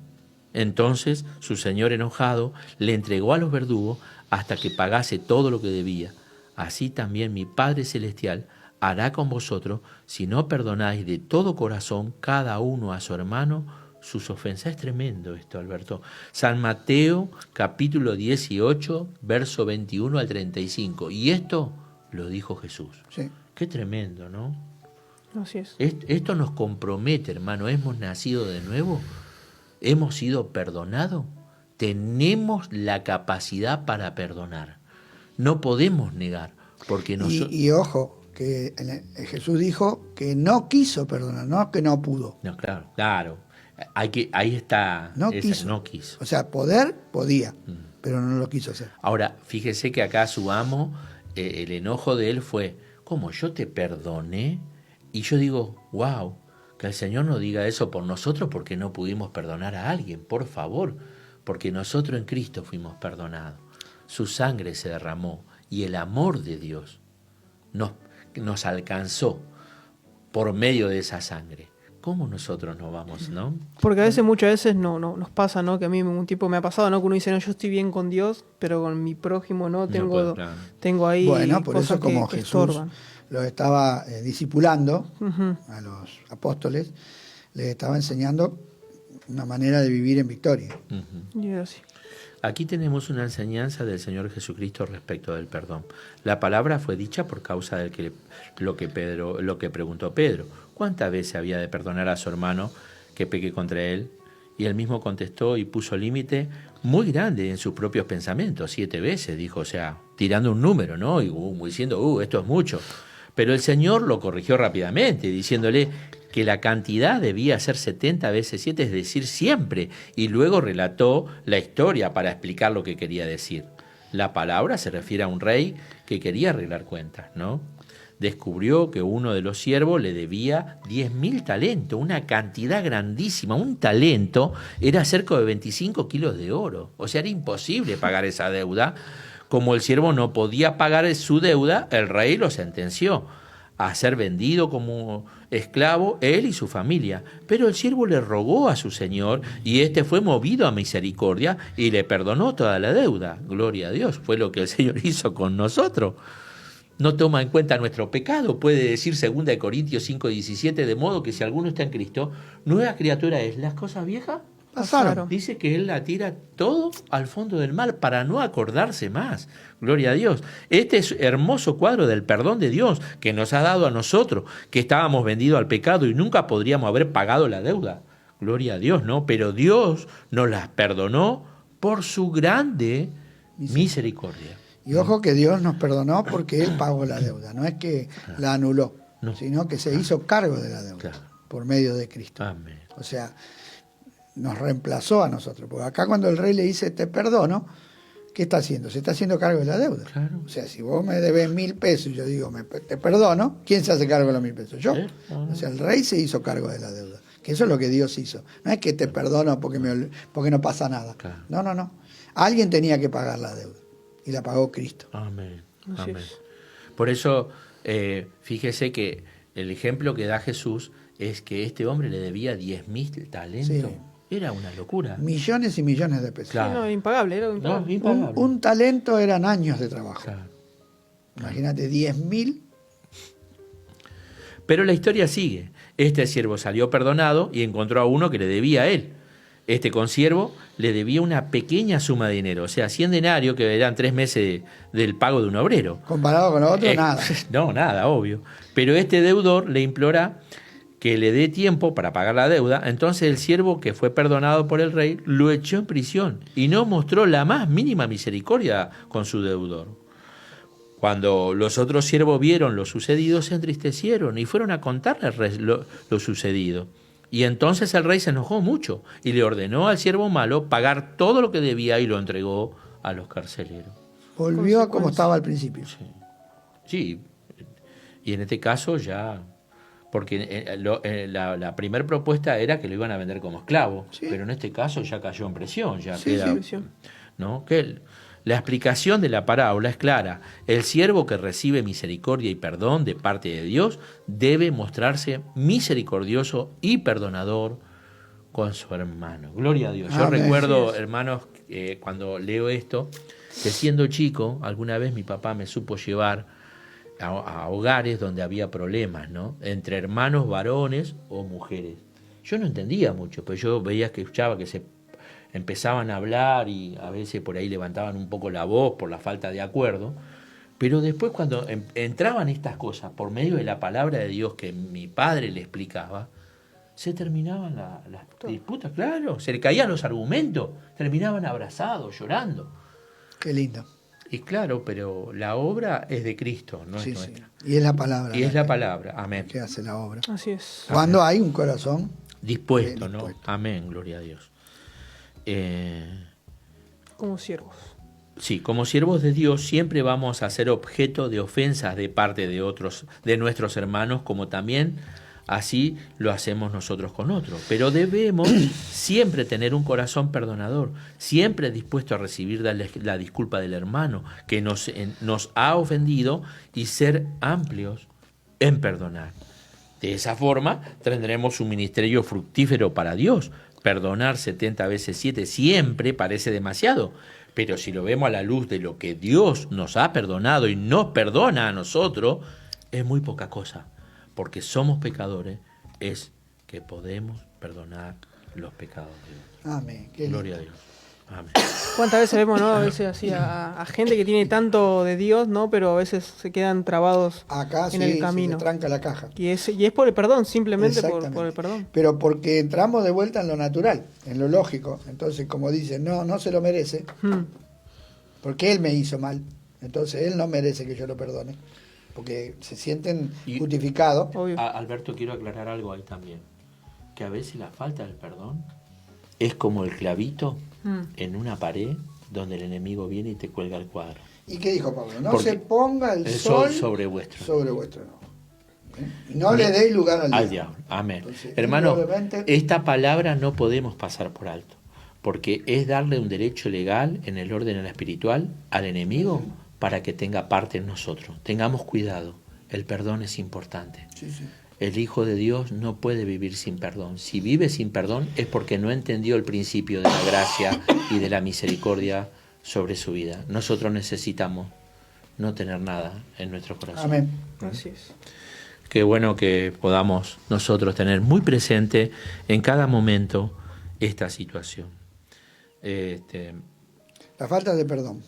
Entonces su señor, enojado, le entregó a los verdugos hasta que pagase todo lo que debía. Así también mi Padre Celestial hará con vosotros, si no perdonáis de todo corazón cada uno a su hermano sus ofensas. Es tremendo esto, Alberto. San Mateo, capítulo 18, verso 21 al 35. Y esto lo dijo Jesús. Sí. Qué tremendo, ¿no? Así es. Esto nos compromete, hermano. Hemos nacido de nuevo, hemos sido perdonados, tenemos la capacidad para perdonar. No podemos negar, porque nosotros... Y ojo, que Jesús dijo que no quiso perdonar, no que no pudo. No, claro. Ahí está. No quiso. O sea, poder podía, pero no lo quiso hacer. Ahora, fíjese que acá su amo, el enojo de él fue, ¿cómo yo te perdoné? Y yo digo, wow, que el Señor no diga eso por nosotros porque no pudimos perdonar a alguien, por favor, porque nosotros en Cristo fuimos perdonados. Su sangre se derramó y el amor de Dios nos alcanzó por medio de esa sangre. ¿Cómo nosotros no vamos, no? Porque muchas veces no nos pasa, ¿no? Que a mí un tipo me ha pasado, ¿no? Que uno dice, no, yo estoy bien con Dios, pero con mi prójimo no tengo, claro. Tengo ahí bueno, por cosas eso como que Jesús estorban. los estaba discipulando a los apóstoles, les estaba enseñando una manera de vivir en victoria. Uh-huh. Y así. Aquí tenemos una enseñanza del Señor Jesucristo respecto del perdón. La palabra fue dicha por causa de lo que preguntó Pedro. ¿Cuántas veces había de perdonar a su hermano que peque contra él? Y él mismo contestó y puso límite muy grande en sus propios pensamientos. 7 veces, dijo, o sea, tirando un número, ¿no? Y diciendo, esto es mucho. Pero el Señor lo corrigió rápidamente, diciéndole que la cantidad debía ser 70 veces 7, es decir, siempre. Y luego relató la historia para explicar lo que quería decir. La palabra se refiere a un rey que quería arreglar cuentas, ¿no? Descubrió que uno de los siervos le debía 10.000 talentos, una cantidad grandísima. Un talento era cerca de 25 kilos de oro. O sea, era imposible pagar esa deuda. Como el siervo no podía pagar su deuda, el rey lo sentenció a ser vendido como esclavo, él y su familia. Pero el siervo le rogó a su señor y éste fue movido a misericordia y le perdonó toda la deuda. Gloria a Dios, fue lo que el Señor hizo con nosotros. No toma en cuenta nuestro pecado, puede decir 2 Corintios 5:17, de modo que si alguno está en Cristo, nueva criatura es. Las cosas viejas Pasaron. Dice que Él la tira todo al fondo del mar para no acordarse más. Gloria a Dios. Este es hermoso cuadro del perdón de Dios que nos ha dado a nosotros, que estábamos vendidos al pecado y nunca podríamos haber pagado la deuda. Gloria a Dios, ¿no? Pero Dios nos las perdonó por su grande misericordia. Y ojo que Dios nos perdonó porque Él pagó la deuda, no es que la anuló, sino que se hizo cargo de la deuda por medio de Cristo. Amén. O sea, nos reemplazó a nosotros. Porque acá cuando el rey le dice te perdono, ¿qué está haciendo? Se está haciendo cargo de la deuda. Claro. O sea, si vos me debes 1.000 pesos y yo digo te perdono, ¿quién se hace cargo de los 1.000 pesos? Yo. O sea, el rey se hizo cargo de la deuda. Que eso es lo que Dios hizo. No es que te perdono porque no pasa nada. Claro. No. Alguien tenía que pagar la deuda. Y la pagó Cristo. Amén. Así Amén. es. Por eso, fíjese que el ejemplo que da Jesús es que este hombre le debía 10.000 talentos. Sí. Era una locura. Millones y millones de pesos. Claro. Sí, no, impagable, era impagable. No, impagable. Un talento eran años de trabajo. Claro. Imagínate, 10.000. Pero la historia sigue. Este siervo salió perdonado y encontró a uno que le debía a él. Este consiervo le debía una pequeña suma de dinero, o sea, 100 denarios, que eran 3 meses del pago de un obrero. Comparado con los otros, nada. No, nada, obvio. Pero este deudor le implora que le dé tiempo para pagar la deuda. Entonces el siervo, que fue perdonado por el rey, lo echó en prisión y no mostró la más mínima misericordia con su deudor. Cuando los otros siervos vieron lo sucedido, se entristecieron y fueron a contarle al rey lo sucedido. Y entonces el rey se enojó mucho y le ordenó al siervo malo pagar todo lo que debía y lo entregó a los carceleros. Volvió a como estaba al principio. Sí, y en este caso ya, porque la primera propuesta era que lo iban a vender como esclavo, Sí. pero en este caso ya cayó en presión, ya Sí, queda, sí. ¿no? La explicación de la parábola es clara. El siervo que recibe misericordia y perdón de parte de Dios debe mostrarse misericordioso y perdonador con su hermano. Gloria a Dios. Yo Amén. recuerdo, hermanos, cuando leo esto, que siendo chico, alguna vez mi papá me supo llevar a hogares donde había problemas, ¿no? Entre hermanos varones o mujeres. Yo no entendía mucho, pero yo veía que escuchaba que se empezaban a hablar y a veces por ahí levantaban un poco la voz por la falta de acuerdo, Pero después cuando entraban estas cosas por medio de la palabra de Dios que mi padre le explicaba, se terminaban las disputas, claro, se le caían los argumentos, terminaban abrazados, llorando. Qué lindo. Y claro, pero la obra es de Cristo, no Sí, es nuestra. sí. Y es la palabra. Y es la palabra, amén. Que hace la obra. Así es. Cuando hay un corazón Dispuesto, ¿no? dispuesto. Amén, gloria a Dios. Como siervos. Sí, como siervos de Dios siempre vamos a ser objeto de ofensas de parte de otros, de nuestros hermanos, como también así lo hacemos nosotros con otros. Pero debemos siempre tener un corazón perdonador, siempre dispuesto a recibir la disculpa del hermano que nos ha ofendido y ser amplios en perdonar. De esa forma tendremos un ministerio fructífero para Dios. Perdonar 70 veces 7 siempre parece demasiado, pero si lo vemos a la luz de lo que Dios nos ha perdonado y nos perdona a nosotros, es muy poca cosa. Porque somos pecadores, es que podemos perdonar los pecados de Dios. Amén. Qué Gloria a lindo. Dios. Amén. ¿Cuántas veces vemos, no? A veces así a gente que tiene tanto de Dios, ¿no? Pero a veces se quedan trabados Acá en sí, el se camino. le tranca la caja. Y es por el perdón, simplemente por Exactamente. el perdón. Pero porque entramos de vuelta en lo natural, en lo lógico. Entonces, como dicen, no se lo merece, Hmm. porque él me hizo mal. Entonces, él no merece que yo lo perdone. Porque se sienten Y- justificados. Obvio. Alberto, quiero aclarar algo ahí también. Que a veces la falta del perdón es como el clavito Hmm. en una pared donde el enemigo viene y te cuelga el cuadro. ¿Y qué dijo Pablo? No Porque se ponga el El sol sol sobre vuestro. sobre vuestro no. Y no le deis lugar al Al diablo. diablo. Amén. Entonces, Hermano, indudablemente- esta palabra no podemos pasar por alto, porque es darle un derecho legal en el orden espiritual al enemigo para que tenga parte en nosotros. Tengamos cuidado, el perdón es importante. Sí, sí. El Hijo de Dios no puede vivir sin perdón. Si vive sin perdón es porque no entendió el principio de la gracia y de la misericordia sobre su vida. Nosotros necesitamos no tener nada en nuestro corazón. Amén. Así es. Qué bueno que podamos nosotros tener muy presente en cada momento esta situación. La falta de perdón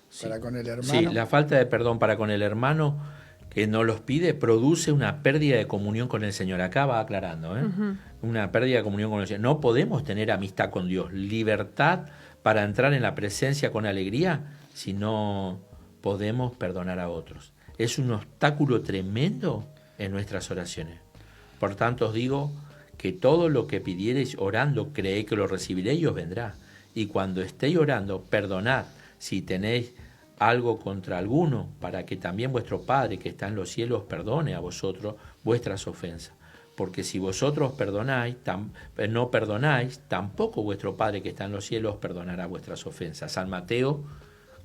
Sí. para con el hermano. Sí, la falta de perdón para con el hermano que nos los pide produce una pérdida de comunión con el Señor. Acá va aclarando, ¿eh? Ujú. Una pérdida de comunión con el Señor. No podemos tener amistad con Dios, libertad para entrar en la presencia con alegría si no podemos perdonar a otros. Es un obstáculo tremendo en nuestras oraciones. Por tanto os digo que todo lo que pidiereis orando, creéis que lo recibiréis y os vendrá. Y cuando estéis orando, perdonad si tenéis algo contra alguno, para que también vuestro Padre que está en los cielos perdone a vosotros vuestras ofensas. Porque si vosotros no perdonáis, tampoco vuestro Padre que está en los cielos perdonará vuestras ofensas. San Mateo,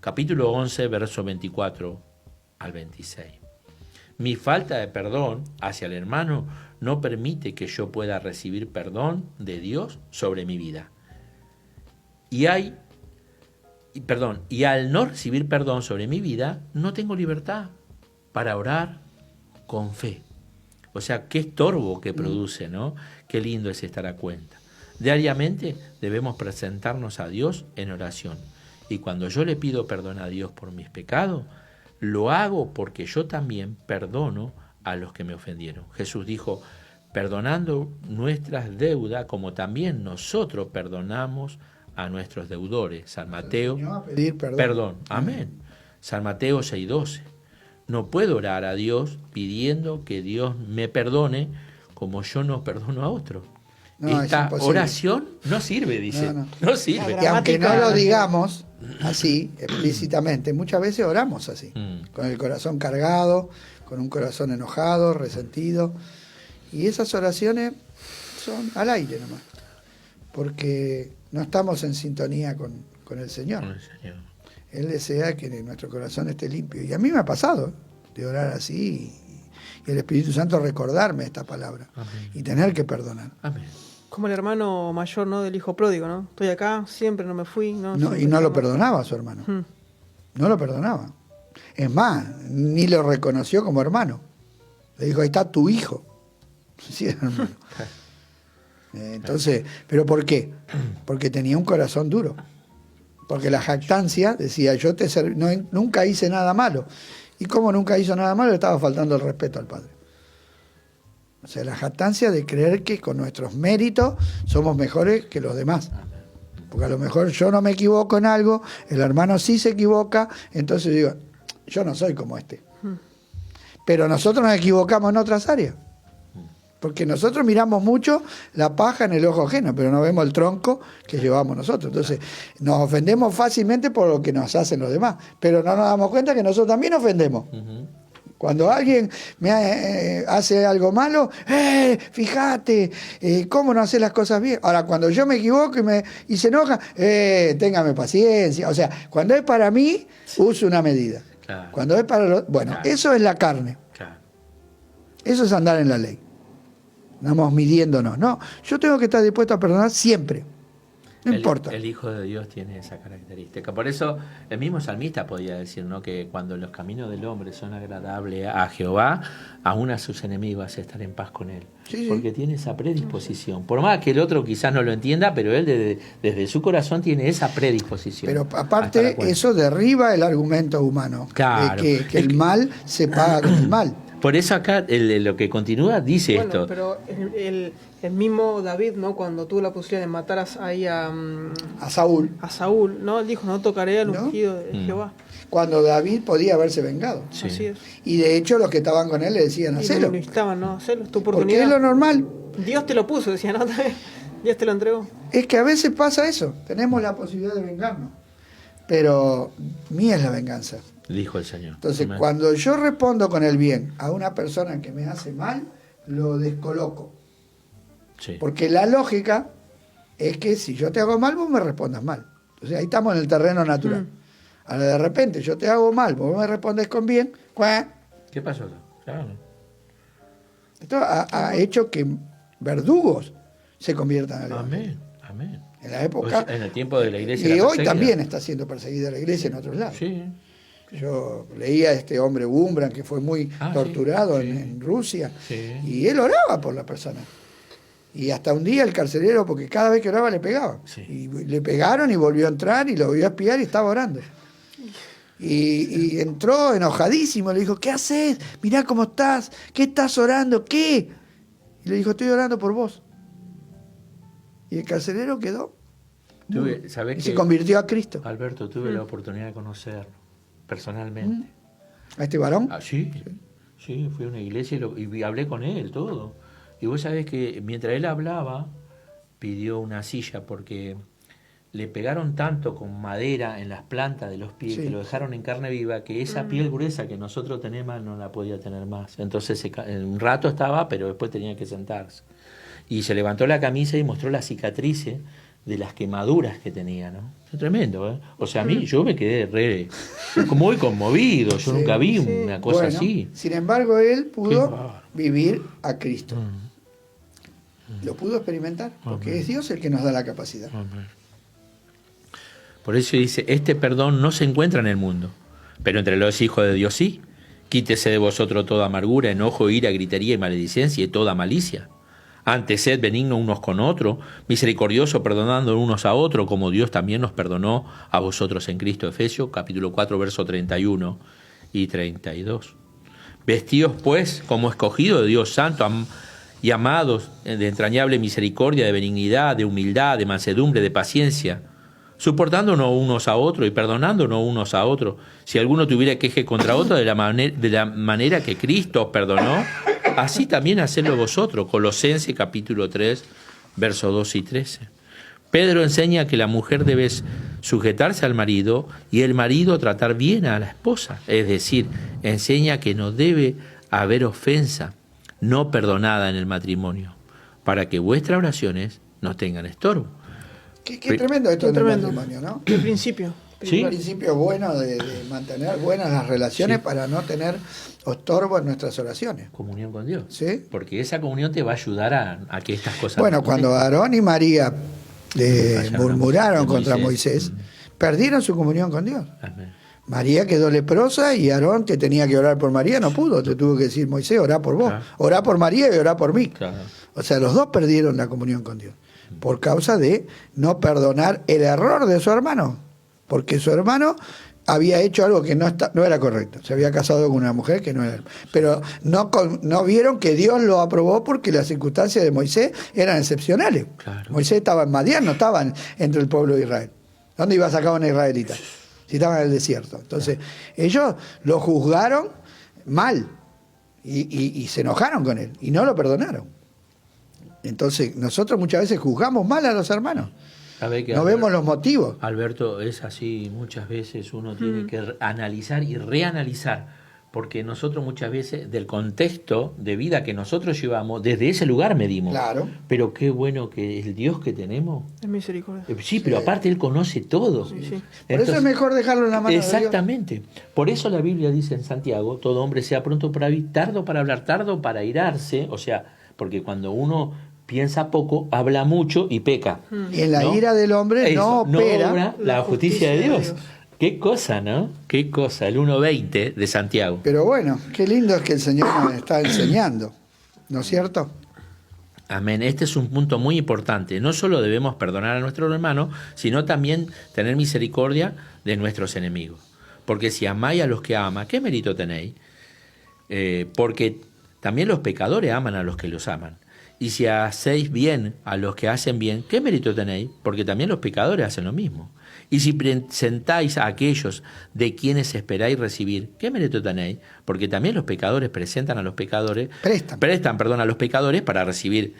capítulo 11, verso 24 al 26. Mi falta de perdón hacia el hermano no permite que yo pueda recibir perdón de Dios sobre mi vida. Y al no recibir perdón sobre mi vida, no tengo libertad para orar con fe. O sea, qué estorbo que produce, ¿no? Qué lindo es estar a cuenta. Diariamente debemos presentarnos a Dios en oración. Y cuando yo le pido perdón a Dios por mis pecados, lo hago porque yo también perdono a los que me ofendieron. Jesús dijo, perdonando nuestras deudas como también nosotros perdonamos a nuestros deudores. San Mateo, A pedir perdón. perdón, amén. San Mateo 6:12. No puedo orar a Dios pidiendo que Dios me perdone como yo no perdono a otro. No, es Esta imposible. oración no sirve, dice. No, No sirve. Y aunque no Gramática. lo digamos así, explícitamente, muchas veces oramos así, con el corazón cargado, con un corazón enojado, resentido. Y esas oraciones son al aire nomás, porque no estamos en sintonía con el Señor. Con el Señor. Él desea que nuestro corazón esté limpio. Y a mí me ha pasado de orar así y el Espíritu Santo recordarme esta palabra Amén. y tener que perdonar. Amén. Como el hermano mayor, ¿no? Del hijo pródigo, ¿no? Estoy acá, siempre no me fui, ¿no? No, Siempre y no lo estaba. perdonaba a su hermano. Hmm. No lo perdonaba. Es más, ni lo reconoció como hermano. Le dijo, ahí está tu hijo. Sí, era hermano. Entonces, ¿pero por qué? Porque tenía un corazón duro. Porque la jactancia decía, yo nunca hice nada malo. Y como nunca hizo nada malo, le estaba faltando el respeto al Padre. O sea, la jactancia de creer que con nuestros méritos somos mejores que los demás. Porque a lo mejor yo no me equivoco en algo, el hermano sí se equivoca, entonces digo, yo no soy como este. Pero nosotros nos equivocamos en otras áreas. Porque nosotros miramos mucho la paja en el ojo ajeno, pero no vemos el tronco que llevamos nosotros. Entonces, nos ofendemos fácilmente por lo que nos hacen los demás, pero no nos damos cuenta que nosotros también ofendemos. Cuando alguien me hace algo malo, fíjate, ¿cómo no hacer las cosas bien? Ahora, cuando yo me equivoco y se enoja, téngame paciencia. O sea, cuando es para mí, uso una medida. Claro. Cuando es para los... Bueno, Claro. eso es la carne. Claro. Eso es andar en la ley. Estamos midiéndonos. No, yo tengo que estar dispuesto a perdonar siempre. No importa. El Hijo de Dios tiene esa característica. Por eso el mismo salmista podía decir, ¿no?, que cuando los caminos del hombre son agradables a Jehová, aún a sus enemigos hace estar en paz con él. Sí, porque sí. tiene esa predisposición. Por más que el otro quizás no lo entienda, pero él desde su corazón tiene esa predisposición. Pero aparte, eso derriba el argumento humano. Claro. De que el mal se paga con el mal. Por eso acá lo que continúa dice Bueno, esto. pero el mismo David, ¿no? Cuando tuvo la posibilidad de matar a Saúl. Saúl, ¿no? Él dijo, no tocaré al ¿No? ungido de Jehová. Cuando David podía haberse vengado. Sí. Así es. Y de hecho los que estaban con él le decían, Y hacelo. lo necesitaban, ¿no? Hacerlo, es tu Porque oportunidad. es lo normal. Dios te lo puso, decía, ¿no? Dios te lo entregó. Es que a veces pasa eso. Tenemos la posibilidad de vengarnos. Pero mía es la venganza. Dijo el Señor. Entonces, Amén. cuando yo respondo con el bien a una persona que me hace mal, lo descoloco. Sí. Porque la lógica es que si yo te hago mal, vos me respondas mal. Entonces ahí estamos en el terreno natural. Ahora de repente yo te hago mal, vos me respondes con bien, ¡cuá! ¿Qué pasó acá? Claro. Esto ha hecho que verdugos se conviertan en Amén. Amén. En la época. En el tiempo de la iglesia. Y era hoy perseguida. también está siendo perseguida la iglesia en otros lados. Sí. Yo leía a este hombre Umbran que fue muy torturado sí. en Rusia, Sí. y él oraba por la persona. Y hasta un día el carcelero, porque cada vez que oraba le pegaba. Sí. Y le pegaron y volvió a entrar y lo volvió a espiar y estaba orando. Y entró enojadísimo, le dijo, ¿qué haces? Mirá cómo estás, ¿qué estás orando? ¿Qué? Y le dijo, estoy orando por vos. Y el carcelero quedó. ¿Sabés Y que, se convirtió a Cristo. Alberto, tuve la oportunidad de conocerlo personalmente. ¿A este varón? Sí, fui a una iglesia y hablé con él, todo. Y vos sabés que mientras él hablaba, pidió una silla porque le pegaron tanto con madera en las plantas de los pies, Sí. que lo dejaron en carne viva, que esa piel gruesa que nosotros tenemos no la podía tener más. Entonces un rato estaba, pero después tenía que sentarse. Y se levantó la camisa y mostró las cicatrices de las quemaduras que tenía, ¿no? Es tremendo, ¿eh? O sea, a mí yo me quedé muy conmovido, yo nunca vi una cosa Bueno, así. Sin embargo, él Qué pudo bárbaro. vivir a Cristo. Lo pudo experimentar, porque es Dios el que nos da la capacidad. Por eso dice, este perdón no se encuentra en el mundo, pero entre los hijos de Dios sí. Quítese de vosotros toda amargura, enojo, ira, gritería y maledicencia y toda malicia. Antes sed benigno unos con otros, misericordioso perdonando unos a otros, como Dios también nos perdonó a vosotros en Cristo. Efesios capítulo 4, verso 31 y 32. Vestíos pues como escogidos de Dios santo y amados de entrañable misericordia, de benignidad, de humildad, de mansedumbre, de paciencia, soportándonos unos a otros y perdonándonos unos a otros. Si alguno tuviera queje contra otro, de la manera que Cristo os perdonó, así también hacedlo vosotros. Colosenses capítulo 3, versos 2 y 13. Pedro enseña que la mujer debe sujetarse al marido y el marido tratar bien a la esposa. Es decir, enseña que no debe haber ofensa no perdonada en el matrimonio, para que vuestras oraciones no tengan estorbo. Qué tremendo esto Qué del tremendo. matrimonio, ¿no? El principio. Sí. Un principio bueno de mantener buenas las relaciones para no tener estorbo en nuestras oraciones. Comunión con Dios. ¿Sí? Porque esa comunión te va a ayudar a que estas cosas... Bueno, cuando Aarón y María murmuraron contra Moisés, perdieron su comunión con Dios. Amén. María quedó leprosa y Aarón, que tenía que orar por María, no pudo. Te tuvo que decir, Moisés, orá por vos. Claro. Orá por María y orá por mí. Claro. O sea, los dos perdieron la comunión con Dios por causa de no perdonar el error de su hermano. porque su hermano había hecho algo que no era correcto. Se había casado con una mujer que no era. Pero no vieron que Dios lo aprobó porque las circunstancias de Moisés eran excepcionales. Claro. Moisés estaba en Madián, no estaba entre el pueblo de Israel. ¿Dónde iba a sacar una israelita? Si estaba en el desierto. Entonces, ellos lo juzgaron mal y se enojaron con él y no lo perdonaron. Entonces, nosotros muchas veces juzgamos mal a los hermanos. No vemos los motivos. Alberto, es así, muchas veces uno tiene que analizar y reanalizar, porque nosotros muchas veces del contexto de vida que nosotros llevamos, desde ese lugar medimos. Claro. Pero qué bueno que el Dios que tenemos. Es misericordia. Sí, pero aparte Él conoce todo. Sí, sí. Por eso es mejor dejarlo en la mano de Dios. Exactamente. Por eso la Biblia dice en Santiago, todo hombre sea pronto para oír, tardo para hablar, tardo para airarse, o sea, porque cuando uno piensa poco, habla mucho y peca. Y en la ¿no? ira del hombre no opera obra la justicia de Dios. Qué cosa, ¿no? Qué cosa, el 1:20 de Santiago. Pero bueno, qué lindo es que el Señor nos está enseñando, ¿no es cierto? Amén. Este es un punto muy importante. No solo debemos perdonar a nuestros hermanos, sino también tener misericordia de nuestros enemigos. Porque si amáis a los que ama, ¿qué mérito tenéis? Porque también los pecadores aman a los que los aman. Y si hacéis bien a los que hacen bien, ¿qué mérito tenéis? Porque también los pecadores hacen lo mismo. Y si presentáis a aquellos de quienes esperáis recibir, ¿qué mérito tenéis? Porque también los pecadores presentan a los pecadores, prestan a los pecadores para recibir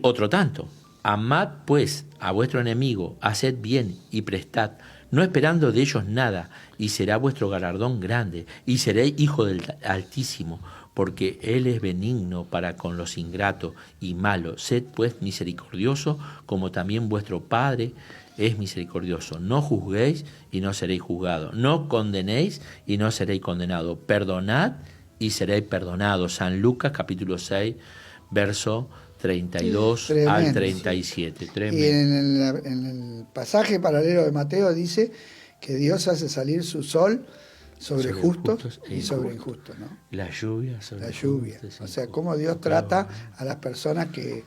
otro tanto. Amad pues a vuestro enemigo, haced bien y prestad, no esperando de ellos nada, y será vuestro galardón grande, y seréis hijo del Altísimo, porque Él es benigno para con los ingratos y malos. Sed pues misericordioso, como también vuestro Padre es misericordioso. No juzguéis y no seréis juzgados. No condenéis y no seréis condenados. Perdonad y seréis perdonados. San Lucas capítulo 6, verso 32 al 37. Tremendo. Y en el pasaje paralelo de Mateo dice que Dios hace salir su sol sobre justos y sobre injustos, ¿no? La lluvia sobre la lluvia. Justos, o sea, cómo Dios trata a las personas que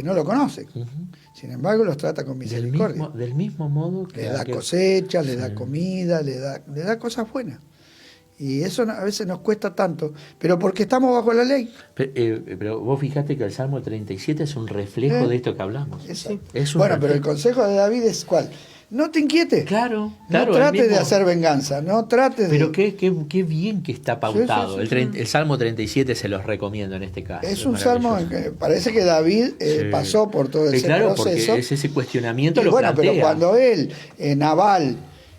no lo conocen. Sin embargo, los trata con misericordia. Del mismo modo que le da cosechas, le da comida, le da cosas buenas. Y eso a veces nos cuesta tanto, pero porque estamos bajo la ley. Pero vos fijate que el Salmo 37 es un reflejo de esto que hablamos. Sí. Bueno, pero el consejo de David es ¿cuál? No te inquietes. Claro. No trates de hacer venganza, no trates pero de... qué bien que está pautado. Sí. El Salmo 37 se los recomiendo en este caso. Es un salmo que parece que David pasó por todo ese proceso. Porque es ese cuestionamiento y lo plantea. Pero cuando él, Nabal,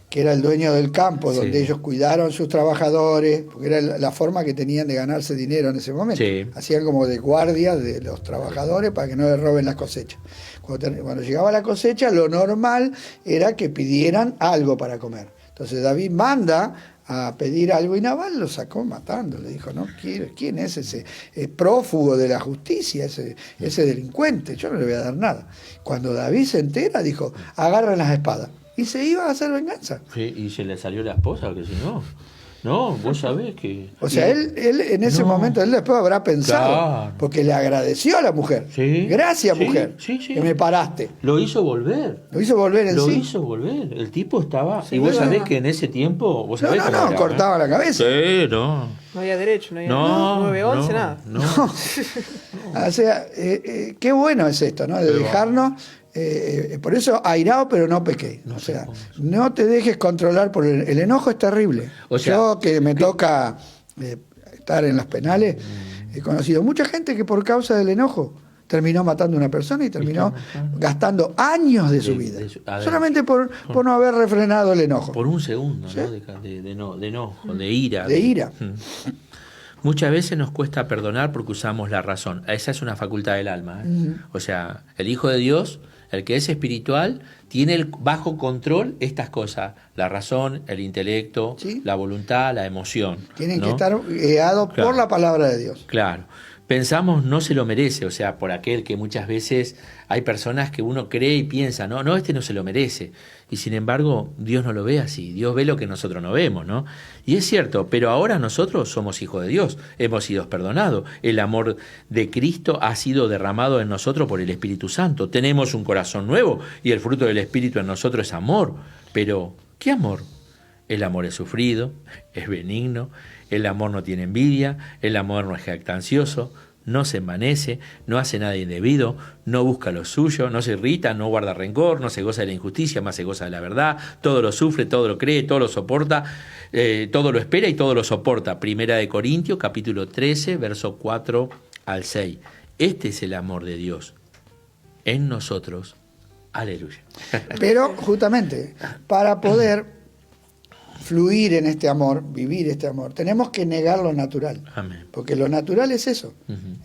que era el dueño del campo, donde ellos cuidaron sus trabajadores, porque era la forma que tenían de ganarse dinero en ese momento. Hacían como de guardia de los trabajadores para que no les roben las cosechas. Cuando llegaba la cosecha, lo normal era que pidieran algo para comer. Entonces David manda a pedir algo y Nabal lo sacó matando. Le dijo, no quiero, ¿quién es ese prófugo de la justicia, ese delincuente? Yo no le voy a dar nada. Cuando David se entera, dijo, agarren las espadas. Y se iba a hacer venganza. Sí, y se le salió la esposa, que si no... No, vos sabés que... O sea, él en ese momento, él después habrá pensado, porque le agradeció a la mujer. Sí, gracias, mujer, que me paraste. Lo hizo volver. Lo hizo volver en sí. Lo hizo volver. El tipo estaba... y vos sabés que en ese tiempo... Vos sabés cortaba la cabeza. Sí, no. No había derecho, no había 9-11, nada. No. O sea, qué bueno es esto, ¿no? De dejarnos... por eso airado pero no pequé. O sea, no te dejes controlar por el enojo es terrible. O sea, yo que me toca estar en los penales, he conocido mucha gente que por causa del enojo terminó matando a una persona y terminó gastando años de su vida. Solamente por no haber refrenado el enojo. Por un segundo, ¿sí? ¿No? de enojo, de ira. De ira. Muchas veces nos cuesta perdonar porque usamos la razón. Esa es una facultad del alma. O sea, el Hijo de Dios, el que es espiritual, tiene bajo control estas cosas: la razón, el intelecto, la voluntad, la emoción. Tienen que estar guiados por la palabra de Dios. Claro. pensamos no se lo merece, o sea, por aquel que muchas veces hay personas que uno cree y piensa, no, este no se lo merece. Y sin embargo, Dios no lo ve así, Dios ve lo que nosotros no vemos, ¿no? Y es cierto, pero ahora nosotros somos hijos de Dios, hemos sido perdonados, el amor de Cristo ha sido derramado en nosotros por el Espíritu Santo, tenemos un corazón nuevo y el fruto del Espíritu en nosotros es amor. Pero, ¿qué amor? El amor es sufrido, es benigno, el amor no tiene envidia, el amor no es jactancioso, no se envanece, no hace nada indebido, no busca lo suyo, no se irrita, no guarda rencor, no se goza de la injusticia, más se goza de la verdad, todo lo sufre, todo lo cree, todo lo soporta, todo lo espera y todo lo soporta. Primera de Corintios, capítulo 13, verso 4 al 6. Este es el amor de Dios en nosotros. Aleluya. Pero justamente, para poder fluir en este amor, vivir este amor, tenemos que negar lo natural. Amén. Porque lo natural es eso,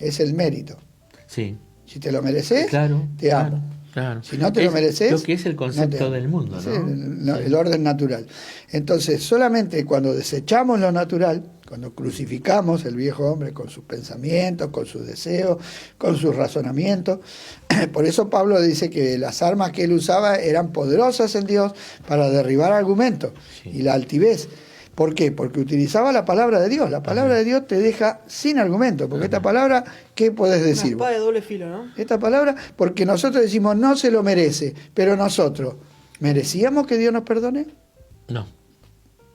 es el mérito. Sí. Si te lo mereces, Claro, te amo. claro. Si no te lo mereces, lo que es el concepto del mundo, ¿no? Sí, el orden natural. Entonces, solamente cuando desechamos lo natural, cuando crucificamos el viejo hombre con sus pensamientos, con sus deseos, con sus razonamientos, por eso Pablo dice que las armas que él usaba eran poderosas en Dios para derribar argumentos y la altivez. ¿Por qué? Porque utilizaba la palabra de Dios. La palabra de Dios te deja sin argumento, porque esta palabra, ¿qué podés decir? Una espada de doble filo, ¿no? Esta palabra, porque nosotros decimos, no se lo merece, pero nosotros, ¿merecíamos que Dios nos perdone? No,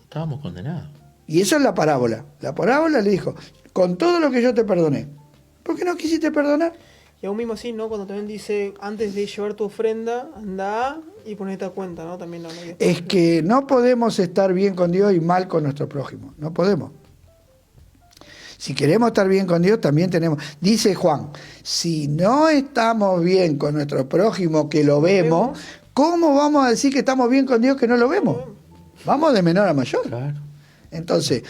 estábamos condenados. Y eso es la parábola. La parábola le dijo, con todo lo que yo te perdoné, ¿por qué no quisiste perdonar? Y aún mismo así, ¿no? Cuando también dice, antes de llevar tu ofrenda, anda y ponete a cuenta, ¿no? También no. Es que no podemos estar bien con Dios y mal con nuestro prójimo. No podemos. Si queremos estar bien con Dios, también tenemos... Dice Juan, si no estamos bien con nuestro prójimo que lo vemos, ¿cómo vamos a decir que estamos bien con Dios que no lo vemos? Vamos de menor a mayor. Claro. Entonces,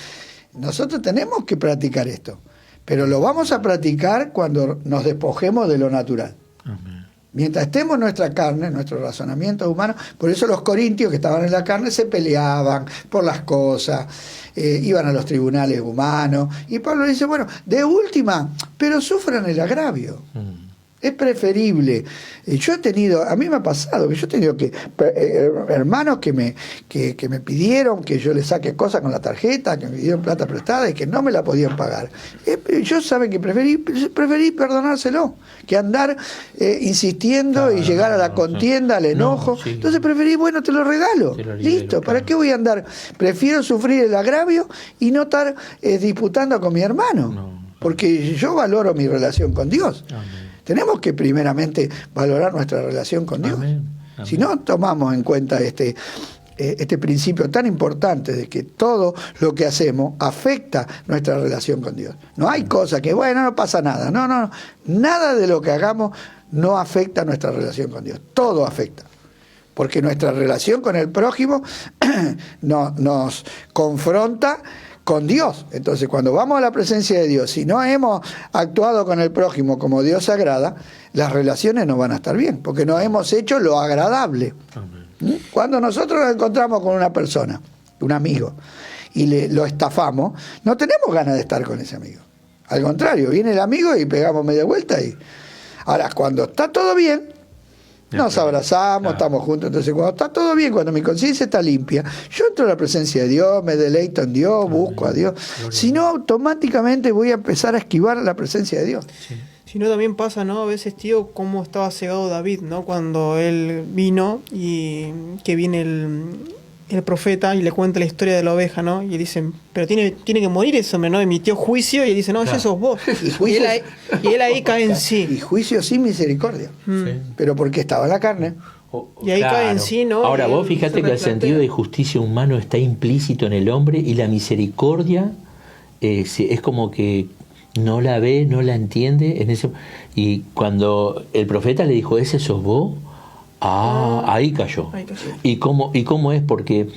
nosotros tenemos que practicar esto, pero lo vamos a practicar cuando nos despojemos de lo natural. Amén. Mientras estemos en nuestra carne, nuestro razonamiento humano, por eso los corintios que estaban en la carne se peleaban por las cosas, iban a los tribunales humanos, y Pablo dice, bueno, de última, pero sufran el agravio. Es preferible. Yo he tenido, a mí me ha pasado que yo he tenido que hermanos que me pidieron que yo les saque cosas con la tarjeta, que me dieron plata prestada y que no me la podían pagar. Yo saben que preferí perdonárselo que andar insistiendo y llegar a la contienda, al enojo. Sí. Entonces preferí, bueno, te lo regalo. Listo, ¿para qué voy a andar? Prefiero sufrir el agravio y no estar disputando con mi hermano. Porque yo valoro mi relación con Dios. Amén. Tenemos que primeramente valorar nuestra relación con Dios. Amén. Amén. Si no tomamos en cuenta este principio tan importante de que todo lo que hacemos afecta nuestra relación con Dios. No hay cosa que, bueno, no pasa nada. No. Nada de lo que hagamos no afecta nuestra relación con Dios. Todo afecta. Porque nuestra relación con el prójimo nos confronta con Dios. Entonces, cuando vamos a la presencia de Dios, si no hemos actuado con el prójimo como Dios agrada, las relaciones no van a estar bien, porque no hemos hecho lo agradable. Amén. Cuando nosotros nos encontramos con una persona, un amigo, y lo estafamos, no tenemos ganas de estar con ese amigo. Al contrario, viene el amigo y pegamos media vuelta. Ahora, cuando está todo bien, nos abrazamos, estamos juntos. Entonces, cuando está todo bien, cuando mi conciencia está limpia, yo entro a la presencia de Dios, me deleito en Dios, busco a Dios. Si no, automáticamente voy a empezar a esquivar la presencia de Dios. Sí. Si no, también pasa, ¿no? A veces, tío, cómo estaba cegado David, ¿no? Cuando él vino y que viene el profeta y le cuenta la historia de la oveja, ¿no? Y dicen, pero tiene que morir ese hombre, ¿no? Emitió juicio y él dice, no, Claro. ese sos vos. Y Y él ahí cae en Y sí. juicio sin misericordia. Sí. Pero porque estaba en la carne. Y ahí cae en sí, ¿no? Ahora Y vos él fíjate se que el replantea. sentido de justicia humano está implícito en el hombre y la misericordia es como que no la ve, no la entiende. Y cuando el profeta le dijo, ¿ese sos vos? Ahí cayó. Ahí cayó. ¿Y cómo es? Porque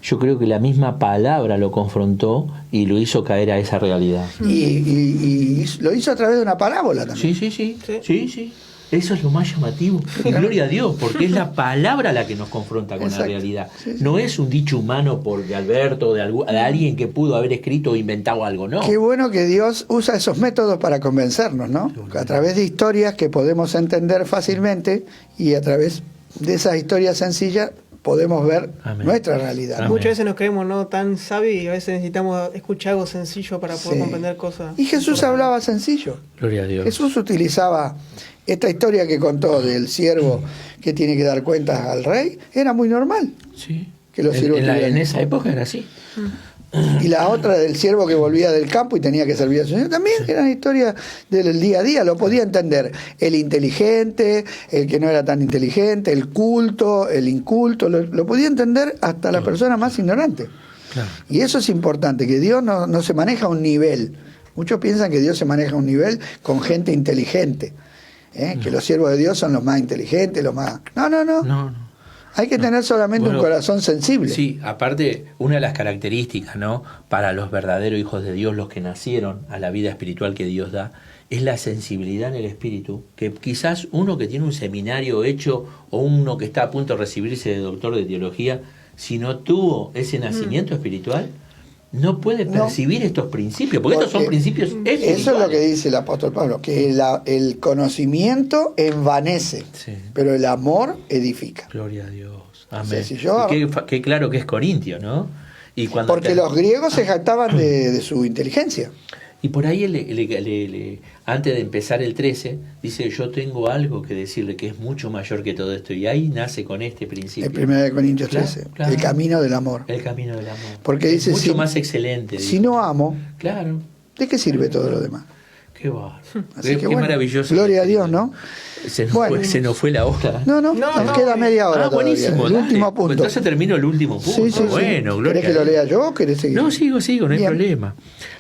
yo creo que la misma palabra lo confrontó y lo hizo caer a esa realidad. Y lo hizo a través de una parábola también. Sí. Eso es lo más llamativo. Y gloria a Dios, porque es la palabra la que nos confronta con la realidad. No es un dicho humano de Alberto, de alguien que pudo haber escrito o inventado algo, no. Qué bueno que Dios usa esos métodos para convencernos, ¿no? A través de historias que podemos entender fácilmente y a través de esas historias sencillas podemos ver nuestra realidad. Amén. Muchas veces nos creemos no tan sabios y a veces necesitamos escuchar algo sencillo para poder comprender cosas. Y Jesús hablaba sencillo. Gloria a Dios. Jesús utilizaba esta historia que contó del siervo que tiene que dar cuentas al rey, era muy normal. Sí. Que los siervos en esa época era así. Y la otra del siervo que volvía del campo y tenía que servir a su señor, también eran historias del día a día, lo podía entender el inteligente, el que no era tan inteligente, el culto, el inculto, lo podía entender hasta la persona más ignorante. Claro. Y eso es importante, que Dios no se maneja a un nivel. Muchos piensan que Dios se maneja a un nivel con gente inteligente, que los siervos de Dios son los más inteligentes, los más... No. Hay que tener solamente un corazón sensible. Sí, aparte, una de las características, ¿no?, para los verdaderos hijos de Dios, los que nacieron a la vida espiritual que Dios da, es la sensibilidad en el espíritu, que quizás uno que tiene un seminario hecho o uno que está a punto de recibirse de doctor de teología, si no tuvo ese nacimiento espiritual, no puede percibir estos principios, porque estos son principios espirituales. Eso es lo que dice el apóstol Pablo, que el conocimiento envanece, pero el amor edifica. Gloria a Dios. Amén. O sea, si yo, qué claro que es Corintio, ¿no? Y cuando porque los griegos se jactaban de su inteligencia. Y por ahí, antes de empezar el 13, dice, yo tengo algo que decirle que es mucho mayor que todo esto. Y ahí nace con este principio. El 1 Corintios 13, claro. El camino del amor. El camino del amor. Porque dice, mucho más excelente. Si no amo, claro, ¿de qué sirve todo lo demás? Qué bárbaro. Qué maravilloso. Gloria a Dios, ¿no? Se nos fue la hora. Nos queda media hora. Buenísimo. El último punto. Entonces termino el último punto. Sí. Bueno, gloria. ¿Querés que lo lea yo o querés seguir? No, sigo, no hay problema.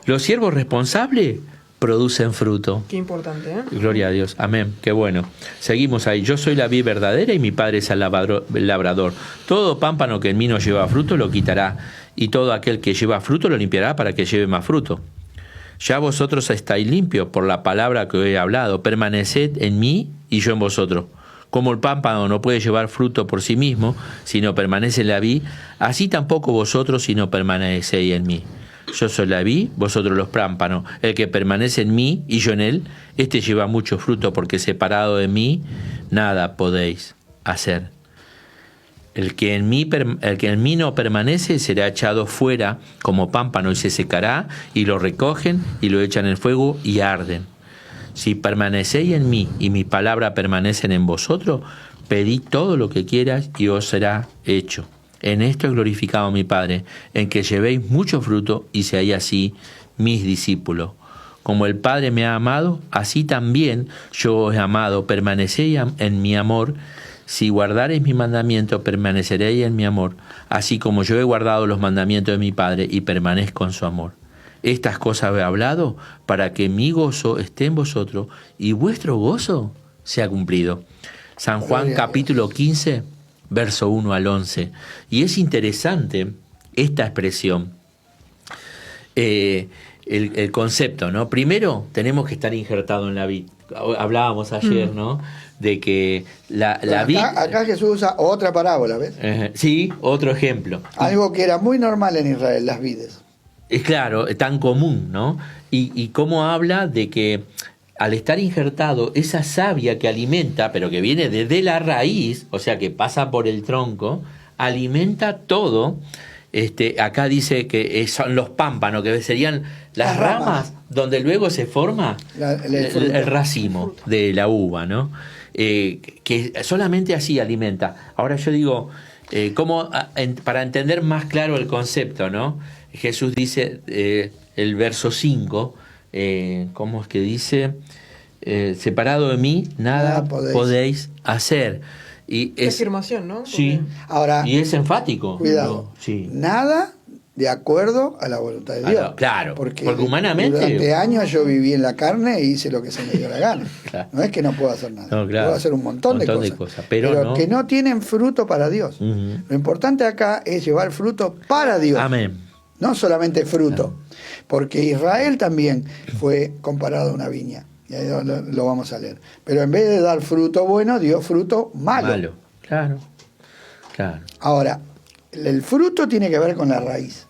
Los siervos responsables producen fruto. Qué importante, ¿eh? Gloria a Dios. Amén. Qué bueno. Seguimos ahí. Yo soy la vid verdadera y mi padre es el labrador. Todo pámpano que en mí no lleva fruto lo quitará, y todo aquel que lleva fruto lo limpiará para que lleve más fruto. Ya vosotros estáis limpios por la palabra que os he hablado. Permaneced en mí y yo en vosotros. Como el pámpano no puede llevar fruto por sí mismo, si no permanece en la vid, así tampoco vosotros si no permanecéis en mí. Yo soy la vid, vosotros los pámpanos. El que permanece en mí y yo en él, este lleva mucho fruto, porque separado de mí, nada podéis hacer. El que en mí no permanece será echado fuera como pámpano y se secará, y lo recogen y lo echan en el fuego y arden. Si permanecéis en mí y mis palabras permanecen en vosotros, pedid todo lo que quieras y os será hecho. En esto he glorificado a mi Padre, en que llevéis mucho fruto y seáis así mis discípulos. Como el Padre me ha amado, así también yo os he amado. Permanecéis en mi amor. Si guardareis mi mandamiento, permaneceréis en mi amor, así como yo he guardado los mandamientos de mi Padre y permanezco en su amor. Estas cosas he hablado para que mi gozo esté en vosotros y vuestro gozo sea cumplido. San Juan capítulo 15, verso 1 al 11. Y es interesante esta expresión, el concepto, ¿no? Primero, tenemos que estar injertados en la vid. Hablábamos ayer, ¿no?, de que la vid... Acá Jesús usa otra parábola, ¿ves? Sí, otro ejemplo. Algo que era muy normal en Israel, las vides. Es claro, tan común, ¿no? Y cómo habla de que al estar injertado, esa savia que alimenta, pero que viene desde la raíz, o sea, que pasa por el tronco, alimenta todo. Acá dice que son los pámpanos, que serían las ramas donde luego se forma el racimo de la uva, ¿no? Que solamente así alimenta. Ahora yo digo, para entender más claro el concepto, ¿no? Jesús dice, el verso 5, ¿cómo es que dice? Separado de mí, nada podéis hacer. Y es afirmación, ¿no? Porque... Sí. Ahora, y es enfático. Cuidado. Sí. Nada de acuerdo a la voluntad de Dios. Claro, porque humanamente... Durante años yo viví en la carne e hice lo que se me dio la gana. Claro. No es que no puedo hacer nada. No, claro. Puedo hacer un montón de cosas. Pero no... que no tienen fruto para Dios. Uh-huh. Lo importante acá es llevar fruto para Dios. Amén. No solamente fruto. Porque Israel también fue comparado a una viña. Y ahí lo vamos a leer. Pero en vez de dar fruto bueno, dio fruto malo. Malo, claro, claro. Ahora, el fruto tiene que ver con la raíz,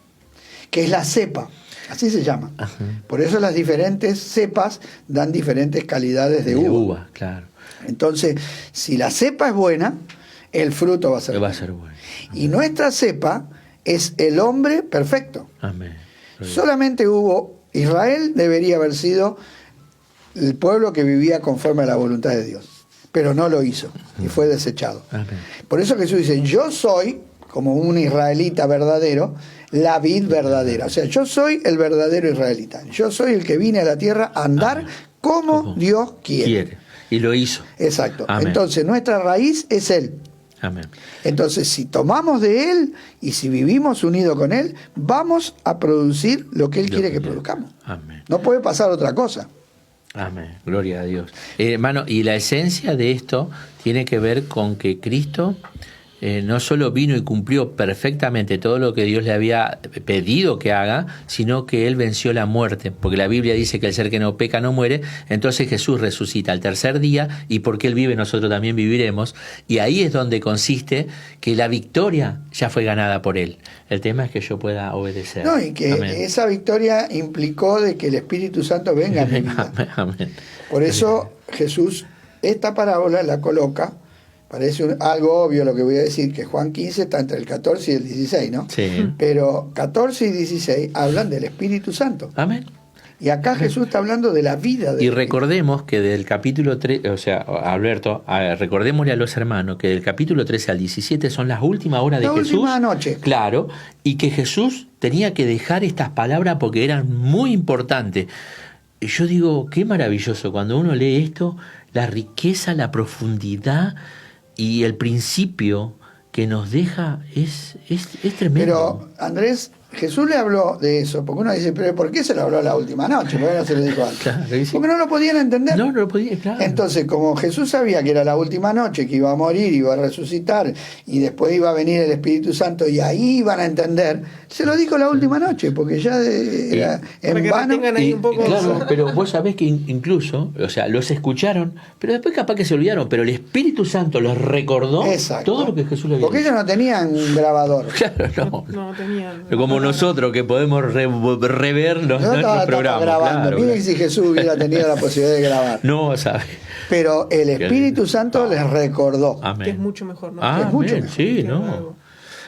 que es la cepa, así se llama. Ajá. Por eso las diferentes cepas dan diferentes calidades de uva. Claro. Entonces, si la cepa es buena, el fruto va a ser Va a bueno. ser bueno. Y nuestra cepa es el hombre perfecto. Amén. Solamente Israel debería haber sido el pueblo que vivía conforme a la voluntad de Dios, pero no lo hizo y fue desechado. Amén. Por eso Jesús dice, yo soy, como un israelita verdadero, la vid verdadera. O sea, yo soy el verdadero israelita. Yo soy el que vine a la tierra a andar como Dios quiere. Y lo hizo. Exacto. Amén. Entonces, nuestra raíz es Él. Amén. Entonces, si tomamos de Él y si vivimos unidos con Él, vamos a producir lo que Él quiere que produzcamos. Amén. No puede pasar otra cosa. Amén. Gloria a Dios. Hermano, y la esencia de esto tiene que ver con que Cristo no solo vino y cumplió perfectamente todo lo que Dios le había pedido que haga, sino que Él venció la muerte, porque la Biblia dice que el ser que no peca no muere. Entonces Jesús resucita al tercer día, y porque Él vive nosotros también viviremos, y ahí es donde consiste que la victoria ya fue ganada por Él. El tema es que yo pueda obedecer. No, y que Amén. esa victoria implicó de que el Espíritu Santo venga a mi vida. Amén, amén. Por eso Jesús esta parábola la coloca, parece algo obvio lo que voy a decir, que Juan 15 está entre el 14 y el 16, ¿no? Sí. Pero 14 y 16 hablan del Espíritu Santo. Amén. Y acá Jesús está hablando de la vida del Y Espíritu. recordemos que del capítulo 3, o sea, Alberto, recordémosle a los hermanos que del capítulo 13 al 17 son las últimas horas de La Jesús. última noche. Claro, y que Jesús tenía que dejar estas palabras porque eran muy importantes. Y yo digo, qué maravilloso cuando uno lee esto, la riqueza, la profundidad y el principio que nos deja es tremendo. Pero Andrés, Jesús le habló de eso, porque uno dice, pero ¿por qué se lo habló la última noche? ¿Por qué no se lo dijo antes? Claro, sí. Porque no lo podían entender. No lo podía, claro. Entonces, como Jesús sabía que era la última noche, que iba a morir, iba a resucitar, y después iba a venir el Espíritu Santo, y ahí iban a entender, se lo dijo la última noche, porque ya era Para en que vano. retengan ahí un poco. Claro, pero vos sabés que incluso, o sea, los escucharon, pero después capaz que se olvidaron, pero el Espíritu Santo los recordó Exacto. todo lo que Jesús le había Porque dicho. ellos no tenían grabador. Claro, no. No tenían. Como nosotros que podemos rever los No nuestros estaba programas. grabando. claro, Miren si Jesús hubiera tenido la posibilidad de grabar. No, ¿sabes? Pero el Espíritu Santo les recordó. Amén. Que es mucho mejor, ¿no? Ah, Es mucho amén, mejor. sí, Que ¿no? algo.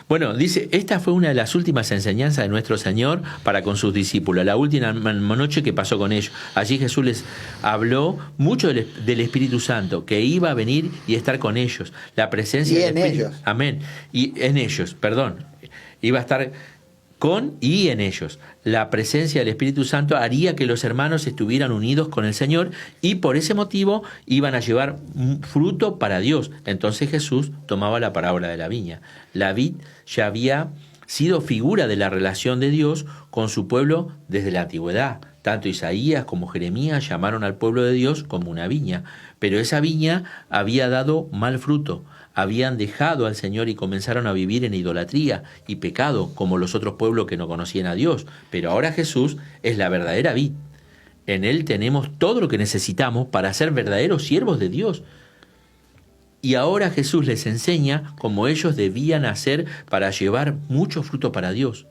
Bueno, dice, esta fue una de las últimas enseñanzas de nuestro Señor para con sus discípulos, la última noche que pasó con ellos. Allí Jesús les habló mucho del Espíritu Santo, que iba a venir y estar con ellos. La presencia Y del en Espíritu. ellos. Amén. Y en ellos, perdón. Iba a estar con y en ellos. La presencia del Espíritu Santo haría que los hermanos estuvieran unidos con el Señor y por ese motivo iban a llevar fruto para Dios. Entonces Jesús tomaba la parábola de la viña. La vid ya había sido figura de la relación de Dios con su pueblo desde la antigüedad. Tanto Isaías como Jeremías llamaron al pueblo de Dios como una viña, pero esa viña había dado mal fruto. Habían dejado al Señor y comenzaron a vivir en idolatría y pecado, como los otros pueblos que no conocían a Dios. Pero ahora Jesús es la verdadera vid. En Él tenemos todo lo que necesitamos para ser verdaderos siervos de Dios. Y ahora Jesús les enseña cómo ellos debían hacer para llevar mucho fruto para Dios.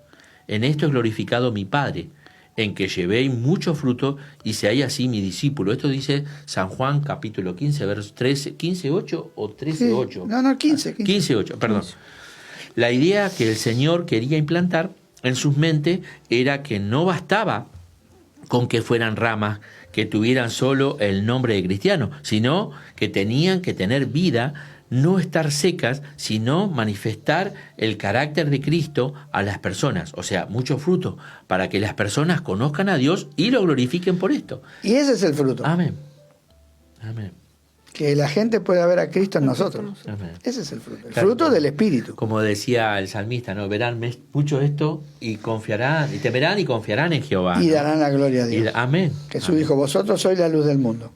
En esto es glorificado mi Padre, en que llevéis mucho fruto y seáis así mi discípulo. Esto dice San Juan capítulo 15, versos 13, 15:8 o 13:8. Sí. No, 15. 15:8, perdón. La idea que el Señor quería implantar en sus mentes era que no bastaba con que fueran ramas que tuvieran solo el nombre de cristiano, sino que tenían que tener vida, no estar secas, sino manifestar el carácter de Cristo a las personas, o sea, mucho fruto, para que las personas conozcan a Dios y lo glorifiquen por esto. Y ese es el fruto. Amén. Amén. Que la gente pueda ver a Cristo en nosotros. Amén. Ese es el fruto. El Claro. fruto del Espíritu. Como decía el salmista, ¿no? Verán mucho esto y confiarán, y temerán y confiarán en Jehová. Y ¿no? darán la gloria a Dios. Amén. Jesús Amén. dijo, vosotros sois la luz del mundo.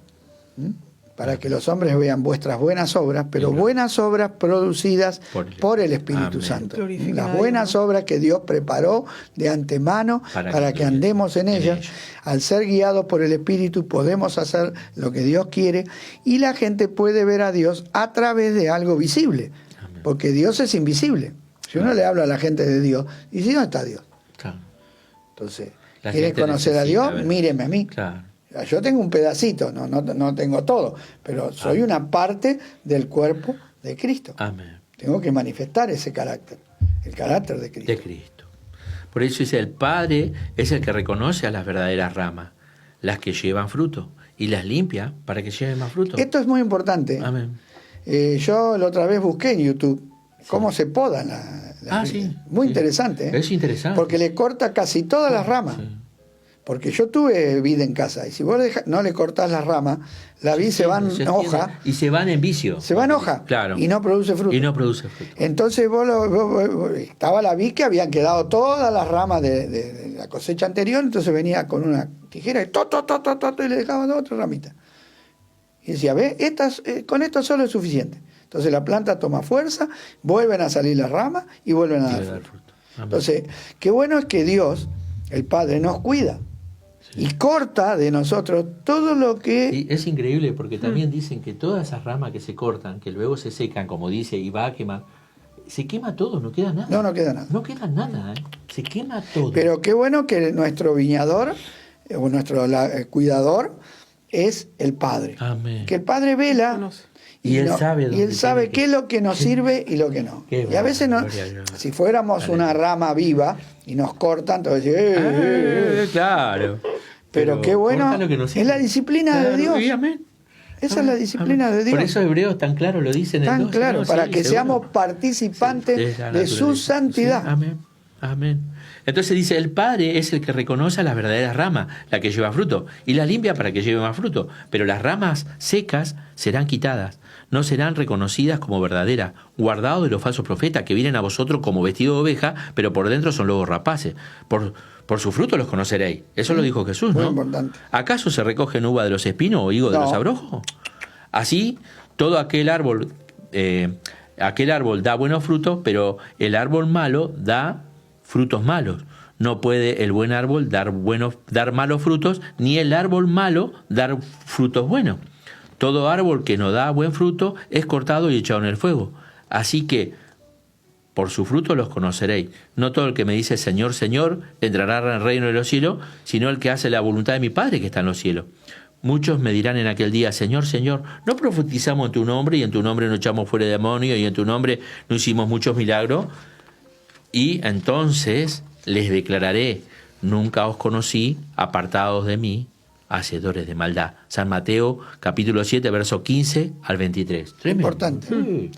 ¿Mm? para que los hombres vean vuestras buenas obras, pero buenas obras producidas por el Espíritu Amén. Santo. Glorifiquen a Las Dios, buenas ¿no? obras que Dios preparó de antemano para que andemos en ellas. Al ser guiados por el Espíritu podemos hacer lo que Dios quiere y la gente puede ver a Dios a través de algo visible, Amén. porque Dios es invisible. Si uno le habla a la gente de Dios, dice, ¿dónde está Dios? Claro. Entonces, La ¿quieres gente conocer a necesita Dios? ver. Míreme a mí. Claro. Yo tengo un pedacito, no tengo todo, pero soy una parte del cuerpo de Cristo. Amén. Tengo que manifestar ese carácter, el carácter de Cristo. De Cristo. Por eso dice, el Padre es el que reconoce a las verdaderas ramas, las que llevan fruto, y las limpia para que lleven más fruto. Esto es muy importante. Amén. Yo la otra vez busqué en YouTube cómo se podan las sí. Muy Sí. interesante. Es interesante. Porque le corta casi todas las ramas. Sí. Porque yo tuve vid en casa y si vos no le cortás las ramas, la vid se va en hoja. Y se van en vicio. Se va en hoja. Claro. Y no produce fruto. Y no produce fruto. Entonces estaba la vid que habían quedado todas las ramas de la cosecha anterior, entonces venía con una tijera y le dejaba otra ramita. Y decía, ve, con esto solo es suficiente. Entonces la planta toma fuerza, vuelven a salir las ramas y vuelven a dar fruto. Amén. Entonces, qué bueno es que Dios, el Padre, nos cuida. Sí. Y corta de nosotros todo lo que... Y es increíble porque también dicen que todas esas ramas que se cortan, que luego se secan, como dice, y va a quemar, se quema todo, no queda nada. No queda nada. No queda nada, ¿eh? Se quema todo. Pero qué bueno que nuestro viñador, o nuestro cuidador, es el Padre. Amén. Que el Padre vela Conoce. Y él sabe dónde tiene qué es lo que nos sirve y lo que no. Qué Y a veces gloria a Dios. si fuéramos una rama viva y nos cortan, entonces Claro. Pero qué bueno, corta lo que nos es sirve. la disciplina de Claro, Dios. y amén. Esa es la disciplina de Dios. Por eso Hebreos tan claro lo dicen en el Tan 12, claro, ¿no? para Sí, que seguro. seamos participantes Sí, la de su naturaleza. santidad. Sí, amén. Amén. Entonces dice, el Padre es el que reconoce a las verdaderas ramas, la que lleva fruto, y las limpia para que lleve más fruto. Pero las ramas secas serán quitadas, no serán reconocidas como verdaderas, guardados de los falsos profetas que vienen a vosotros como vestido de oveja, pero por dentro son lobos rapaces. Por su fruto los conoceréis. Eso lo dijo Jesús, Muy ¿no? importante. ¿Acaso se recogen uva de los espinos o higo de No. los abrojos? Así, todo aquel árbol da buenos frutos, pero el árbol malo da frutos malos. No puede el buen árbol dar malos frutos, ni el árbol malo dar frutos buenos. Todo árbol que no da buen fruto es cortado y echado en el fuego. Así que, por su fruto los conoceréis. No todo el que me dice Señor, Señor, entrará en el reino de los cielos, sino el que hace la voluntad de mi Padre que está en los cielos. Muchos me dirán en aquel día, Señor, Señor, ¿no profetizamos en tu nombre y en tu nombre no echamos fuera demonios y en tu nombre no hicimos muchos milagros? Y entonces les declararé, nunca os conocí, apartados de mí, hacedores de maldad. San Mateo, capítulo 7, verso 15 al 23. Tremendo. Importante. Sí.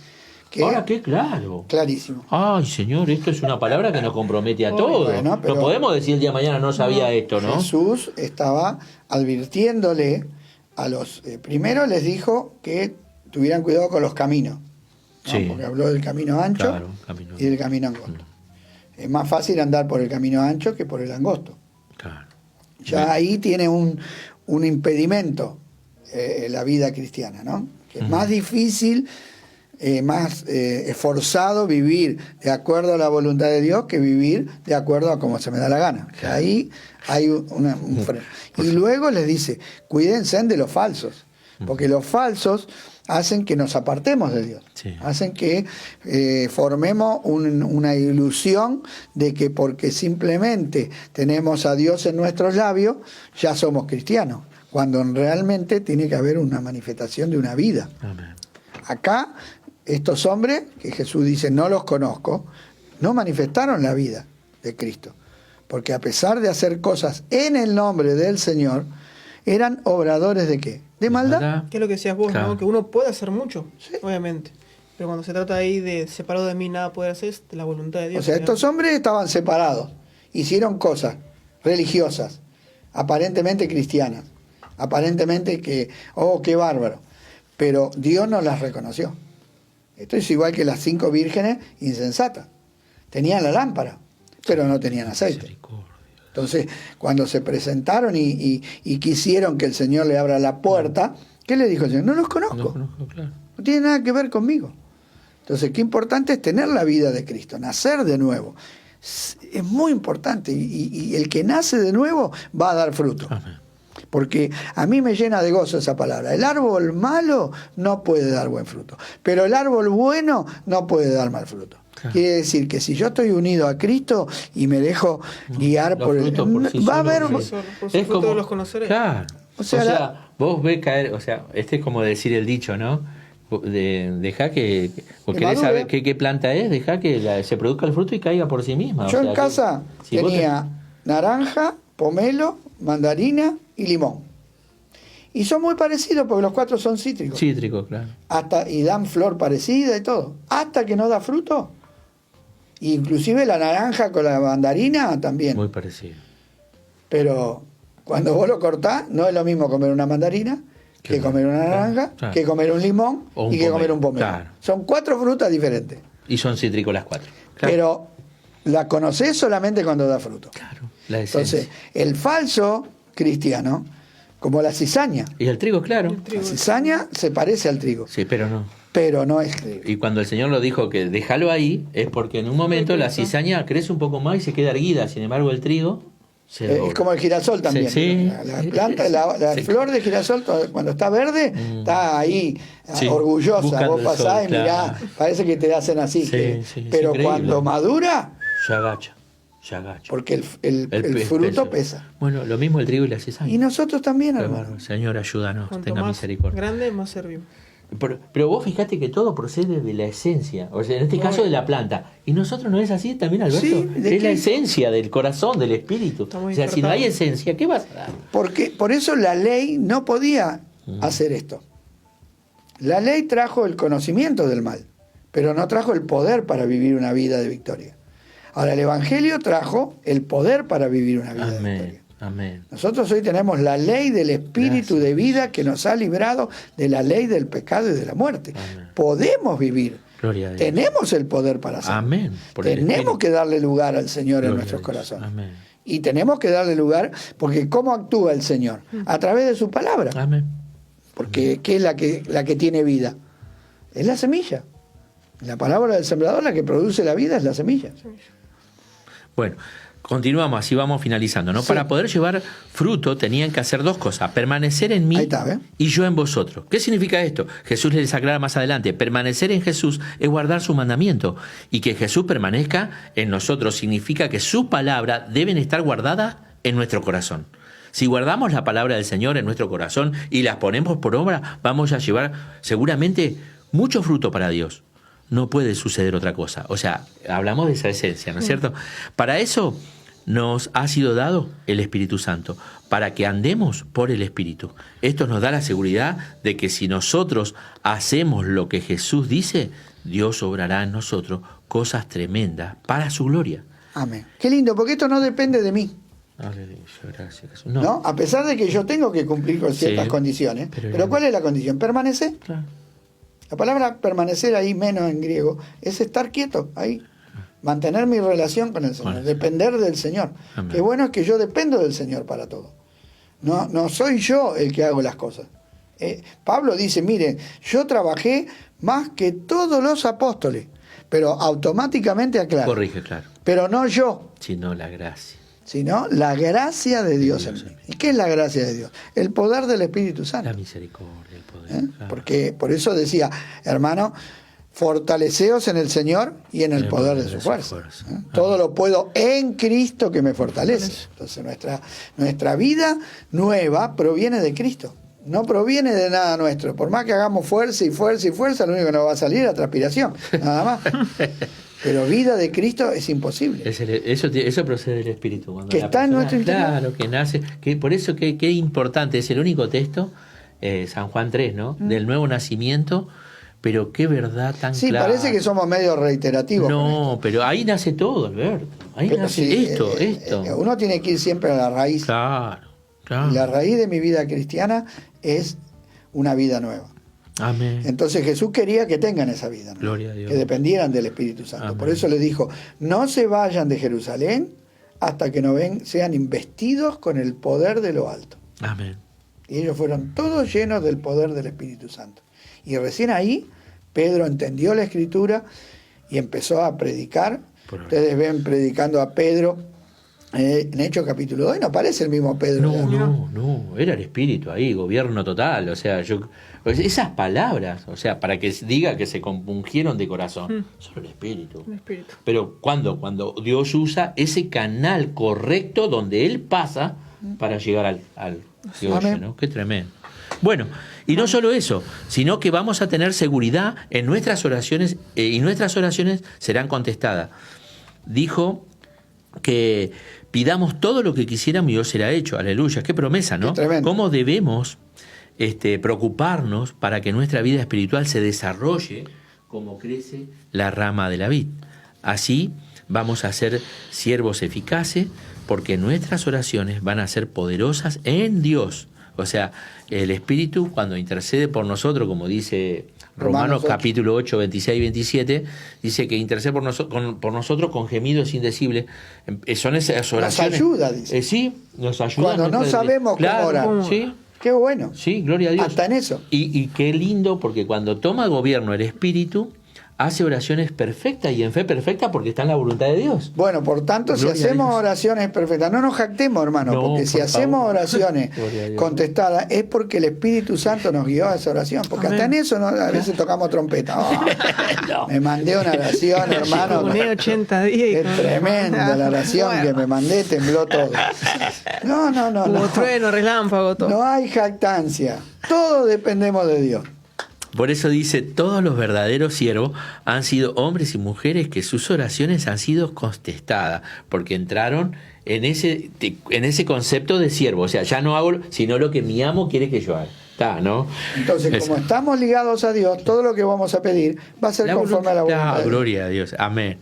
Que- Ahora qué claro. Clarísimo. Ay, Señor, esto es una palabra que nos compromete a todos. bueno, pero- no podemos decir el día de mañana no sabía esto, ¿no? Jesús estaba advirtiéndole a los... primero les dijo que tuvieran cuidado con los caminos, ¿no? Sí. Porque habló del camino ancho Claro, camino. y del camino angosto. Es más fácil andar por el camino ancho que por el angosto. Claro. Ya ahí tiene un impedimento la vida cristiana, ¿no? Que es más difícil, más esforzado vivir de acuerdo a la voluntad de Dios que vivir de acuerdo a como se me da la gana. O sea, ahí hay un freno. Y luego les dice, cuídense de los falsos, porque los falsos hacen que nos apartemos de Dios, Sí. hacen que formemos una ilusión de que porque simplemente tenemos a Dios en nuestros labios, ya somos cristianos, cuando realmente tiene que haber una manifestación de una vida. Amén. Acá, estos hombres, que Jesús dice, no los conozco, no manifestaron la vida de Cristo, porque a pesar de hacer cosas en el nombre del Señor, eran obradores de ¿qué? De maldad. Que es lo que decías vos, Claro. ¿no? Que uno puede hacer mucho, obviamente. Pero cuando se trata ahí de separado de mí, nada puede hacer, es de la voluntad de Dios. O sea, obviamente. estos hombres estaban separados, hicieron cosas religiosas, aparentemente cristianas, aparentemente que, oh, qué bárbaro, pero Dios no las reconoció. Esto es igual que las 5 vírgenes insensatas. Tenían la lámpara, pero no tenían aceite. Misericordia. Entonces, cuando se presentaron y quisieron que el Señor le abra la puerta, ¿Qué le dijo el Señor? No los No conozco. conozco, claro. No tiene nada que ver conmigo. Entonces, qué importante es tener la vida de Cristo, nacer de nuevo. Es muy importante. Y el que nace de nuevo va a dar fruto. Amén. Porque a mí me llena de gozo esa palabra. El árbol malo no puede dar buen fruto, pero el árbol bueno no puede dar mal fruto. Claro. Quiere decir que si yo estoy unido a Cristo y me dejo guiar Los por el... frutos por sí va a solos, haber... Por su Es fruto como- los conoceréis. Claro. O sea, Vos ves caer, o sea, este es como decir el dicho, ¿no? Deja que, vos Que querés madure. saber qué planta es, deja que se produzca el fruto y caiga por sí misma. Yo O en sea, casa si vos tenía naranja, pomelo, mandarina y limón. Y son muy parecidos porque los 4 son cítricos. Cítrico, claro. Y dan flor parecida y todo. Hasta que no da fruto. Inclusive la naranja con la mandarina también. Muy parecido. Pero cuando vos lo cortás, no es lo mismo comer una mandarina que Claro, comer una claro, naranja, claro. que comer un limón O un y que comer pomelo, un pomelo. claro. Son 4 frutas diferentes. Y son cítricos las 4. Pero la conocés solamente cuando da fruto. Claro, la esencia. Entonces, el falso cristiano, como la cizaña. Y el trigo, claro. El trigo. La cizaña se parece al trigo, Sí, pero no. pero no es trigo. Y cuando el Señor lo dijo que déjalo ahí, es porque en un momento la cizaña crece un poco más y se queda erguida. Sin embargo, el trigo se dobla. Es como el girasol también. Sí. La planta, la Sí. flor de girasol, cuando está verde, está ahí Sí, orgullosa. buscando Vos el pasás sol, y mirá, claro. parece que te hacen así. Sí, sí, es pero increíble. cuando madura, Se agacha, se agacha. porque el fruto pesa. Bueno, lo mismo el trigo y la cizaña. Y nosotros también, Qué hermano. bárbaro. Señor, ayúdanos, Cuanto tenga más misericordia. grande, más servimos. Pero vos fijate que todo procede de la esencia, o sea, en este caso de la planta. ¿Y nosotros no es así también, Alberto? Sí, ¿de es la qué? esencia del corazón, del espíritu. Estamos O sea, si no hay despertados. esencia, ¿qué vas a dar? Porque por eso la ley no podía hacer esto. La ley trajo el conocimiento del mal, pero no trajo el poder para vivir una vida de victoria. Ahora, el Evangelio trajo el poder para vivir una vida de Amén, victoria. amén. Nosotros hoy tenemos la ley del espíritu Gracias. de vida que nos ha librado de la ley del pecado y de la muerte. Amén. Podemos vivir. Gloria a Dios. Tenemos el poder para hacerlo. Amén. Por el Tenemos Espíritu. que darle lugar al Señor Gloria en a nuestros Dios. corazones. Amén. Y tenemos que darle lugar, porque ¿cómo actúa el Señor? A través de su palabra. Amén. Porque ¿qué es la que tiene vida? Es la semilla. La palabra del sembrador, la que produce la vida, es la semilla. Bueno, continuamos, así vamos finalizando, ¿no? Sí. Para poder llevar fruto tenían que hacer 2 cosas, permanecer en mí Ahí está, ¿eh? y yo en vosotros. ¿Qué significa esto? Jesús les aclara más adelante, permanecer en Jesús es guardar su mandamiento, y que Jesús permanezca en nosotros significa que su palabra deben estar guardadas en nuestro corazón. Si guardamos la palabra del Señor en nuestro corazón y las ponemos por obra, vamos a llevar seguramente mucho fruto para Dios. No puede suceder otra cosa. O sea, hablamos de esa esencia, ¿no es cierto? Para eso nos ha sido dado el Espíritu Santo, para que andemos por el Espíritu. Esto nos da la seguridad de que si nosotros hacemos lo que Jesús dice, Dios obrará en nosotros cosas tremendas para su gloria. Amén. Qué lindo, porque esto no depende de mí. Aleluya, gracias Jesús. ¿No? A pesar de que yo tengo que cumplir con ciertas Sí, condiciones. pero- Pero ¿cuál es la condición? Permanecer. Claro. La palabra permanecer ahí, menos en griego, es estar quieto ahí. Mantener mi relación con el Señor, Bueno. depender del Señor. Amén. Qué bueno es que yo dependo del Señor para todo. No soy yo el que hago las cosas. Pablo dice, mire, yo trabajé más que todos los apóstoles, pero automáticamente aclara. Corrige, claro. Pero no yo, Sino la gracia. sino la gracia de Dios en Dios mí. en mí. ¿Y qué es la gracia de Dios? El poder del Espíritu Santo. La misericordia, el poder. Claro. Porque por eso decía, hermano, fortaleceos en el Señor y en el poder de su fuerza. Todo lo puedo en Cristo que me fortalece. Entonces nuestra vida nueva proviene de Cristo. No proviene de nada nuestro. Por más que hagamos fuerza y fuerza y fuerza, lo único que nos va a salir es transpiración. Nada más. Pero vida de Cristo es imposible. Eso procede del Espíritu. Cuando Que la está en persona- nuestro interior. Claro, que nace. Por eso que importante, es el único texto, San Juan 3, ¿no? Del nuevo nacimiento, pero qué verdad tan Sí, clara. parece que somos medio reiterativos. con esto. No, pero ahí nace todo, Alberto. Ahí Pero nace sí, esto. uno tiene que ir siempre a la raíz. Claro, claro. Y la raíz de mi vida cristiana es una vida nueva. Amén. Entonces Jesús quería que tengan esa vida, ¿no? Gloria a Dios. Que dependieran del Espíritu Santo. Amén. Por eso les dijo, no se vayan de Jerusalén hasta que no sean investidos con el poder de lo alto. Amén. Y ellos fueron todos llenos del poder del Espíritu Santo. Y recién ahí Pedro entendió la Escritura y empezó a predicar. Ustedes ven predicando a Pedro en Hechos capítulo 2, no aparece el mismo Pedro. No, era el Espíritu ahí, gobierno total, o sea, esas palabras, o sea, para que diga que se compungieron de corazón, solo el Espíritu. Pero cuando Dios usa ese canal correcto donde Él pasa para llegar al que oye, ¿no? Qué tremendo. Bueno, y no solo eso, sino que vamos a tener seguridad en nuestras oraciones y nuestras oraciones serán contestadas. Dijo que pidamos todo lo que quisiéramos y Dios será hecho. Aleluya, qué promesa, ¿no? ¿Cómo debemos preocuparnos para que nuestra vida espiritual se desarrolle como crece la rama de la vid? Así vamos a ser siervos eficaces porque nuestras oraciones van a ser poderosas en Dios. O sea, el Espíritu cuando intercede por nosotros, como dice Romanos capítulo 8, 26 y 27, dice que intercede por nosotros con gemidos indecibles. Son esas oraciones. Nos ayuda, dice. Sí, nos ayuda. Cuando no sabemos cómo orar. Sí. Qué bueno. Sí, gloria a Dios. Hasta en eso. Y qué lindo, porque cuando toma gobierno el Espíritu, hace oraciones perfectas y en fe perfecta porque está en la voluntad de Dios. Bueno, por tanto, si hacemos oraciones perfectas, no nos jactemos, hermano, porque si hacemos oraciones contestadas es porque el Espíritu Santo nos guió a esa oración, porque hasta en eso a veces tocamos trompeta. Me mandé una oración, hermano. 80 días. Es tremenda la oración que me mandé, tembló todo. No. Como trueno, relámpago, todo. No hay jactancia. Todos dependemos de Dios. Por eso dice, todos los verdaderos siervos han sido hombres y mujeres que sus oraciones han sido contestadas, porque entraron en ese concepto de siervo. O sea, ya no hago sino lo que mi amo quiere que yo haga. Está, ¿no? Entonces, como estamos ligados a Dios, todo lo que vamos a pedir va a ser conforme a la voluntad de Dios. Gloria a Dios, amén.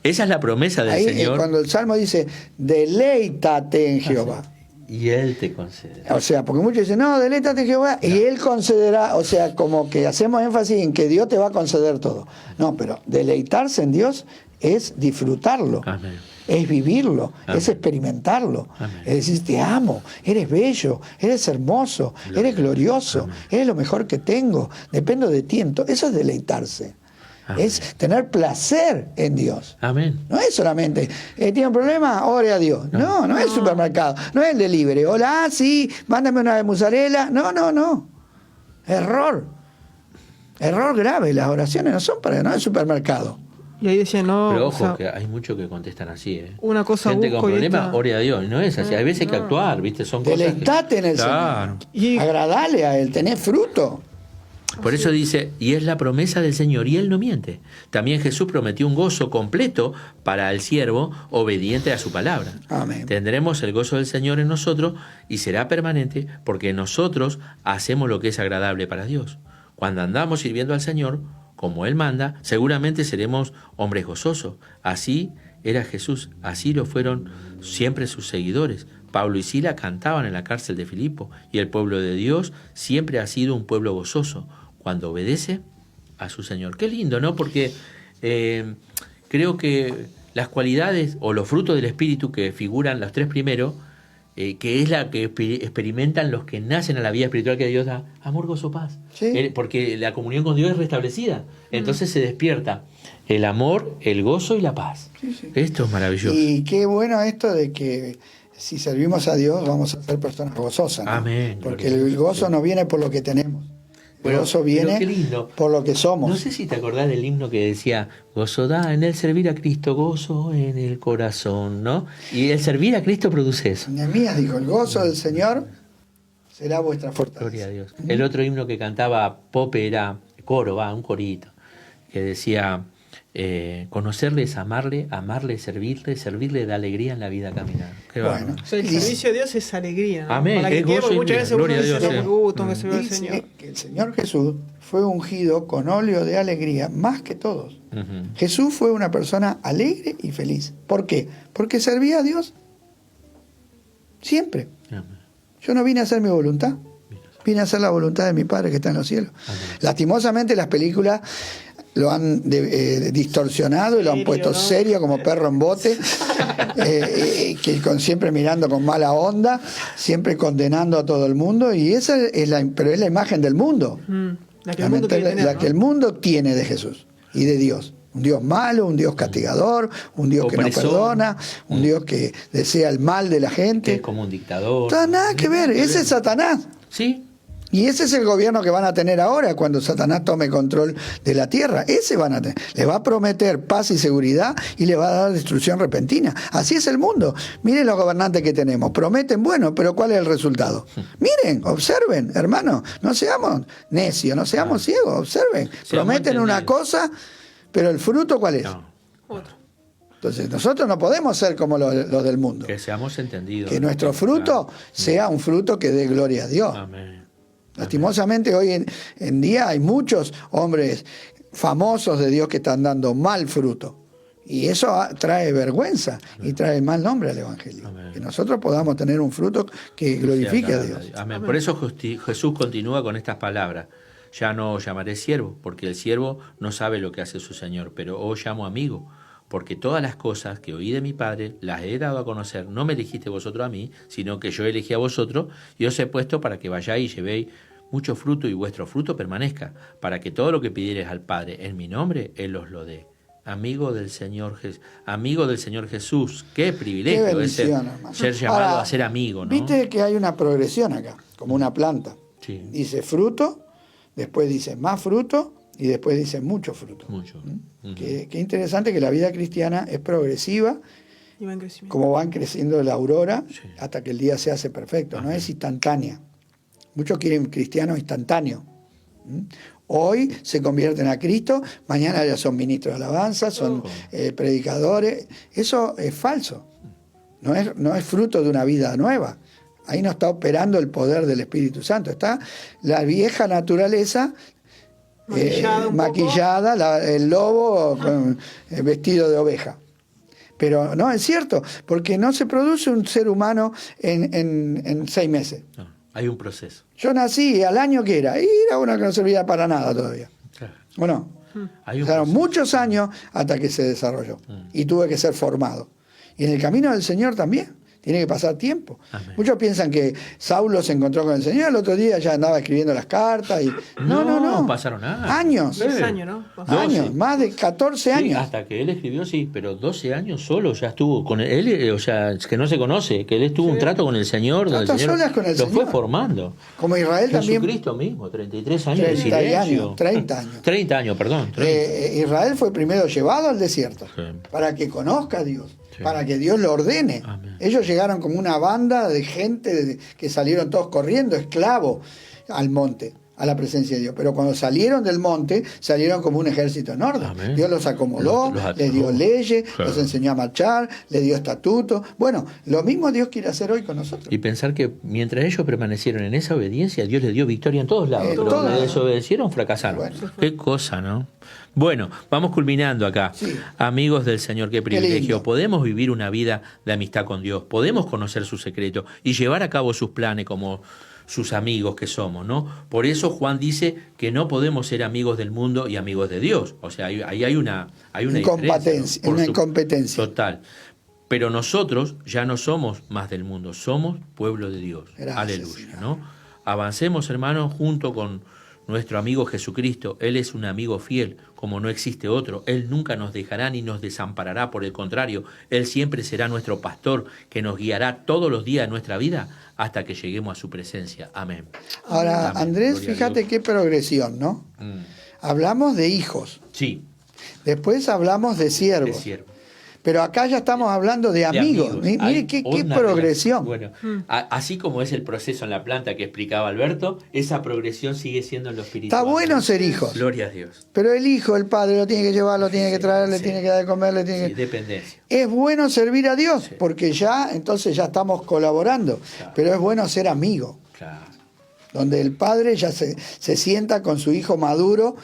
Esa es la promesa del Señor. Cuando el Salmo dice, deleítate en Jehová. Y Él te concederá. O sea, porque muchos dicen, no, deleítate en Jehová, y Él concederá. O sea, como que hacemos énfasis en que Dios te va a conceder todo. No, pero deleitarse en Dios es disfrutarlo. Amén. Es vivirlo, Amén. Es experimentarlo. Amén. Es decir, te amo, eres bello, eres hermoso, eres glorioso, Amén. eres lo mejor que tengo, dependo de ti. Eso es deleitarse. Amén. Es tener placer en Dios. Amén. No es solamente, ¿tiene un problema? Ore a Dios. No es supermercado, no es el delivery. Hola, sí, mándame una de mozzarella. No. Error grave. Las oraciones no es supermercado. Y ahí decía, no. Pero ojo, que hay muchos que contestan así. Una cosa gente busco con y problemas, esta- ore a Dios. No es así. Hay veces hay que actuar, ¿viste? Son cosas. Deleitate en el Claro. Señor. Agradale a Él, tener fruto. Por eso dice, y es la promesa del Señor, y Él no miente. También Jesús prometió un gozo completo para el siervo obediente a su palabra. Amén. Tendremos el gozo del Señor en nosotros y será permanente porque nosotros hacemos lo que es agradable para Dios. Cuando andamos sirviendo al Señor, como Él manda, seguramente seremos hombres gozosos. Así era Jesús, así lo fueron siempre sus seguidores. Pablo y Sila cantaban en la cárcel de Filipo y el pueblo de Dios siempre ha sido un pueblo gozoso cuando obedece a su Señor. Qué lindo, ¿no? Porque creo que las cualidades o los frutos del Espíritu que figuran los tres primeros, que es la que experimentan los que nacen a la vida espiritual que Dios da, amor, gozo, paz. Sí. Porque la comunión con Dios es restablecida. Entonces se despierta el amor, el gozo y la paz. Sí. Esto es maravilloso. Y qué bueno esto de que si servimos a Dios vamos a ser personas gozosas, ¿no? Amén. Porque el gozo no viene por lo que tenemos. El gozo viene qué lindo. por lo que somos. No sé si te acordás del himno que decía, gozo da en el servir a Cristo, gozo en el corazón, ¿no? Y el servir a Cristo produce eso. Nehemías dijo, el gozo del Señor será vuestra fortaleza. Gloria a Dios. El otro himno que cantaba Pope era un corito, que decía, conocerle es amarle, amarle es servirle da alegría en la vida caminar. Qué Bueno. bárbaro. O sea, el servicio de Dios es alegría, ¿no? Amén, Para que es quede, gozo porque y muchas veces uno gloria a dice, Dios, no, sí. me gusta que se vea el Señor. Dice que el Señor Jesús fue ungido con óleo de alegría más que todos. Ujú. Jesús fue una persona alegre y feliz. ¿Por qué? Porque servía a Dios siempre. Amén. Yo no vine a hacer mi voluntad, vine a hacer la voluntad de mi Padre que está en los cielos. Amén. Lastimosamente las películas distorsionado y lo han Serio, puesto ¿no? serio como perro en bote, siempre mirando con mala onda, siempre condenando a todo el mundo, y esa pero es la imagen del mundo, La que el mundo quiere tener, la ¿no? que el mundo tiene de Jesús y de Dios. Un Dios malo, un Dios castigador, un Dios que no Opresor. perdona, un Dios que desea el mal de la Que gente. es como un dictador. No, nada que ver, ese es Satanás. Sí, Y ese es el gobierno que van a tener ahora cuando Satanás tome control de la tierra. Ese van a tener. Le va a prometer paz y seguridad y le va a dar destrucción repentina. Así es el mundo. Miren los gobernantes que tenemos. Prometen, bueno, pero ¿cuál es el resultado? Miren, observen, hermanos. No seamos necios, no seamos ciegos. Observen. Prometen una cosa, pero el fruto, ¿cuál es? no, Otro. Entonces, nosotros no podemos ser como los del mundo. que seamos entendidos. Que nuestro fruto sea un fruto que dé gloria a Dios. Amén. Lastimosamente hoy en día hay muchos hombres famosos de Dios que están dando mal fruto. Y eso trae vergüenza y trae mal nombre al Evangelio. Amén. Que nosotros podamos tener un fruto que glorifique a Dios. Amén. Por eso Jesús continúa con estas palabras. Ya no os llamaré siervo, porque el siervo no sabe lo que hace su Señor, pero os llamo amigo, porque todas las cosas que oí de mi Padre las he dado a conocer. No me elegiste vosotros a mí, sino que yo elegí a vosotros y os he puesto para que vayáis y llevéis mucho fruto y vuestro fruto permanezca, para que todo lo que pidiereis al Padre en mi nombre, Él os lo dé. Amigo del Señor Jesús, qué privilegio Qué es bendición, hermano. ser llamado Ahora, a ser amigo, ¿no? Viste que hay una progresión acá, como una planta. Sí. Dice fruto, después dice más fruto y después dice mucho fruto. Mucho. Ujú. Qué interesante que la vida cristiana es progresiva, Y va en crecimiento. como van creciendo la aurora Sí. hasta que el día se hace perfecto, no es instantánea. Muchos quieren cristianos instantáneos. Hoy se convierten a Cristo, mañana ya son ministros de alabanza, son predicadores. Eso es falso. No es fruto de una vida nueva. Ahí no está operando el poder del Espíritu Santo. Está la vieja naturaleza maquillada, el lobo vestido de oveja. Pero no es cierto, porque no se produce un ser humano en 6 meses. No, hay un proceso. Yo nací al año que era, y era uno que no servía para nada todavía. Claro. ¿O no? Hay un Pasaron proceso. muchos años hasta que se desarrolló y tuve que ser formado. Y en el camino del Señor también. Tiene que pasar tiempo. Amén. Muchos piensan que Saulo se encontró con el Señor, el otro día ya andaba escribiendo las cartas. Y... No. Pasaron años. Años. 10 años, ¿no? 12. Más de 14 Sí, años. hasta que él escribió, sí, pero 12 años solo ya estuvo con él, o sea, es que no se conoce, que él estuvo un trato con el Señor, donde Trato el Señor solas con el lo Señor. fue formando. Como Israel también. Jesucristo mismo, 33 años de 30 silencio. años, 30 años. 30 años, perdón. 30. Israel fue primero llevado al desierto Sí. para que conozca a Dios, Sí. para que Dios lo ordene. Amén. Ellos llegaron como una banda de gente que salieron todos corriendo, esclavos, al monte, a la presencia de Dios. Pero cuando salieron del monte, salieron como un ejército enorme. Amén. Dios los acomodó, Los les dio leyes, Claro. los enseñó a marchar, les dio estatutos. Bueno, lo mismo Dios quiere hacer hoy con nosotros. Y pensar que mientras ellos permanecieron en esa obediencia, Dios les dio victoria en todos lados. En Pero todos donde lados. desobedecieron, fracasaron. Bueno. Qué cosa, ¿no? Bueno, vamos culminando acá. Sí. Amigos del Señor, qué privilegio. lindo. Podemos vivir una vida de amistad con Dios. Podemos conocer su secreto y llevar a cabo sus planes como sus amigos que somos, ¿no? Por eso Juan dice que no podemos ser amigos del mundo y amigos de Dios. O sea, ahí hay una Incompetencia, diferencia, ¿no? una incompetencia. Total. Pero nosotros ya no somos más del mundo, somos pueblo de Dios. Gracias, Aleluya, Señor. ¿no? Avancemos, hermanos, junto con nuestro amigo Jesucristo. Él es un amigo fiel, como no existe otro. Él nunca nos dejará ni nos desamparará, por el contrario, Él siempre será nuestro pastor, que nos guiará todos los días de nuestra vida hasta que lleguemos a su presencia. Amén. Ahora, Amén. Andrés, Gloria a fíjate Dios. qué progresión, ¿no? Mm. Hablamos de hijos, Sí, después hablamos de de siervos, siervo. pero acá ya estamos hablando de amigos. Mire Hay qué una progresión. relación. Bueno, así como es el proceso en la planta que explicaba Alberto, esa progresión sigue siendo en lo espiritual. Está bueno ser hijos, Gloria a Dios. pero el hijo, el padre, lo tiene que llevar, lo tiene que Sí, traer, le sí. tiene que dar de comer, le tiene Sí, que... dependencia. Es bueno servir a Dios, Sí. porque entonces ya estamos colaborando, Claro. pero es bueno ser amigo, Claro. donde el padre ya se sienta con su hijo maduro,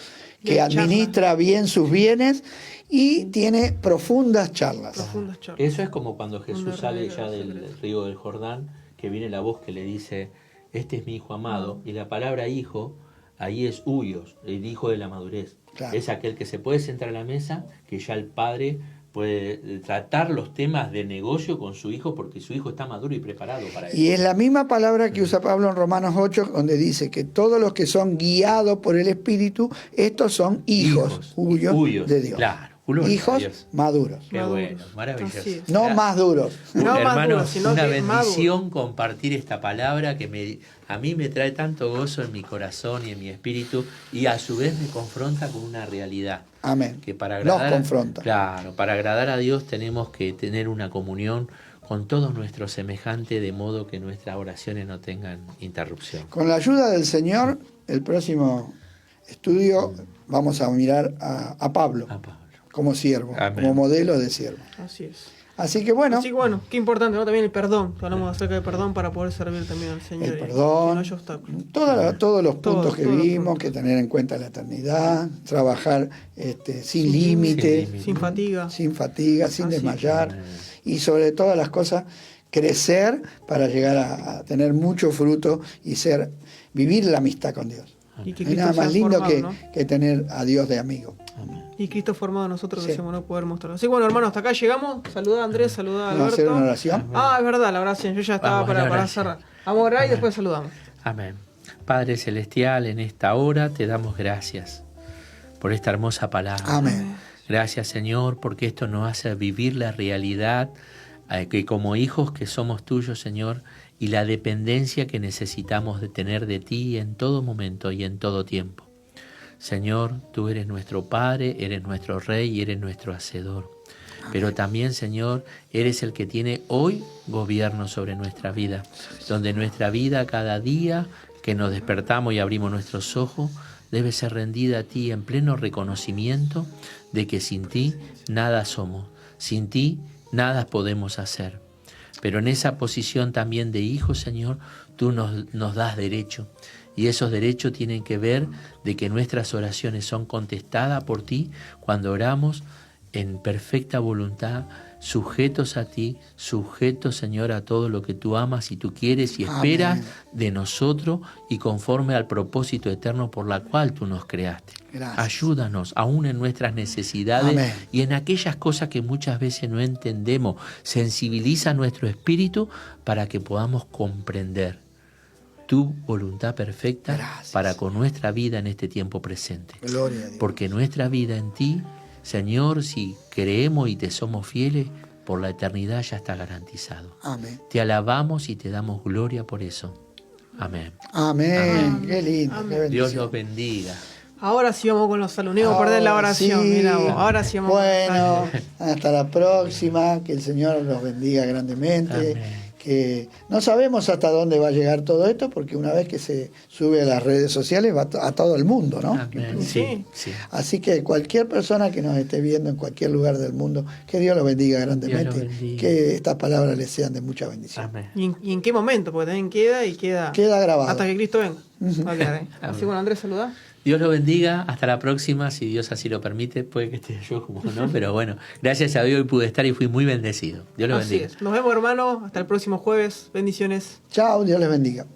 que Y administra bien sus bienes y tiene profundas charlas. Profundas charlas. Eso es como cuando Jesús Una sale realidad ya del secreta. río del Jordán, que viene la voz que le dice, este es mi hijo amado, y la palabra hijo ahí es huyos, el hijo de la madurez. Claro. Es aquel que se puede sentar a la mesa, que ya el padre puede tratar los temas de negocio con su hijo porque su hijo está maduro y preparado para eso. Y es la misma palabra que usa Pablo en Romanos 8, donde dice que todos los que son guiados por el Espíritu, estos son hijos huyos de Dios. Claro. Gloria a Hijos Dios. maduros. Qué bueno, maravilloso. Así es. No más duros. No más Hermanos, duro, sino una que más bendición compartir esta palabra que a mí me trae tanto gozo en mi corazón y en mi espíritu y a su vez me confronta con una realidad. Amén. Que para Nos agradar, confronta. Claro, para agradar a Dios tenemos que tener una comunión con todos nuestros semejantes de modo que nuestras oraciones no tengan interrupción. Con la ayuda del Señor, el próximo estudio vamos a mirar a Pablo A Pablo. como siervo, Amén. como modelo de siervo. Así es. Así que bueno, Así que bueno, qué importante, ¿no? También el perdón. Hablamos acerca del perdón para poder servir también al Señor. el y que perdón, no haya obstáculos. todos los puntos Todos que los vimos, puntos. que tener en cuenta la eternidad, trabajar sin límite, límite. Sin fatiga. sin fatiga, sin Así es. desmayar y sobre todas las cosas crecer para llegar a tener mucho fruto y vivir la amistad con Dios. Y que No hay Cristo nada sea más lindo formado, que, ¿no? que tener a Dios de amigo. Y Cristo formado en nosotros, Sí. decimos, no poder mostrarlo. Así que bueno, hermano, hasta acá llegamos. Saluda a Andrés, saluda a Vamos a hacer Alberto. una oración. Ah, es verdad, la oración. Yo ya estaba Vamos a la para oración. cerrar. Vamos a orar y después saludamos. Amén. Padre Celestial, en esta hora te damos gracias por esta hermosa palabra. Amén. Gracias, Señor, porque esto nos hace vivir la realidad que como hijos que somos tuyos, Señor, y la dependencia que necesitamos de tener de ti en todo momento y en todo tiempo. Señor, tú eres nuestro Padre, eres nuestro Rey y eres nuestro Hacedor. Pero también, Señor, eres el que tiene hoy gobierno sobre nuestra vida, donde nuestra vida cada día que nos despertamos y abrimos nuestros ojos debe ser rendida a ti en pleno reconocimiento de que sin ti nada somos, sin ti nada podemos hacer. Pero en esa posición también de hijo, Señor, tú nos das derecho. Y esos derechos tienen que ver de que nuestras oraciones son contestadas por ti cuando oramos en perfecta voluntad, sujetos a ti, sujetos, Señor, a todo lo que tú amas y tú quieres y esperas Amén. de nosotros y conforme al propósito eterno por la cual tú nos creaste. Gracias. Ayúdanos, aún en nuestras necesidades Amén. y en aquellas cosas que muchas veces no entendemos. Sensibiliza nuestro espíritu para que podamos comprender tu voluntad perfecta Gracias. para con nuestra vida en este tiempo presente. Gloria a Dios. Porque nuestra vida en ti, Señor, si creemos y te somos fieles, por la eternidad ya está garantizado. Amén. Te alabamos y te damos gloria por eso. Amén. Amén. Qué lindo. Amén. Qué bendición. Dios los bendiga. Ahora sí vamos con los saludos. No perder la oración. Sí. Mira vos. Ahora sí vamos. Bueno, hasta la próxima. Que el Señor los bendiga grandemente. Amén. Que no sabemos hasta dónde va a llegar todo esto, porque una vez que se sube a las redes sociales va a todo el mundo, ¿no? Amén. Sí, sí. Así que cualquier persona que nos esté viendo en cualquier lugar del mundo, que Dios los bendiga grandemente, Dios los bendiga. que estas palabras les sean de mucha bendición. Amén. ¿Y en qué momento? Porque también queda Queda grabado. hasta que Cristo venga. Va a quedar ahí. Así Amén. bueno, Andrés, saludá. Dios lo bendiga, hasta la próxima, si Dios así lo permite, puede que esté yo como no, pero bueno, gracias a Dios hoy pude estar y fui muy bendecido. Dios lo Así bendiga. es. Nos vemos, hermano. Hasta el próximo jueves. Bendiciones. Chao, Dios les bendiga.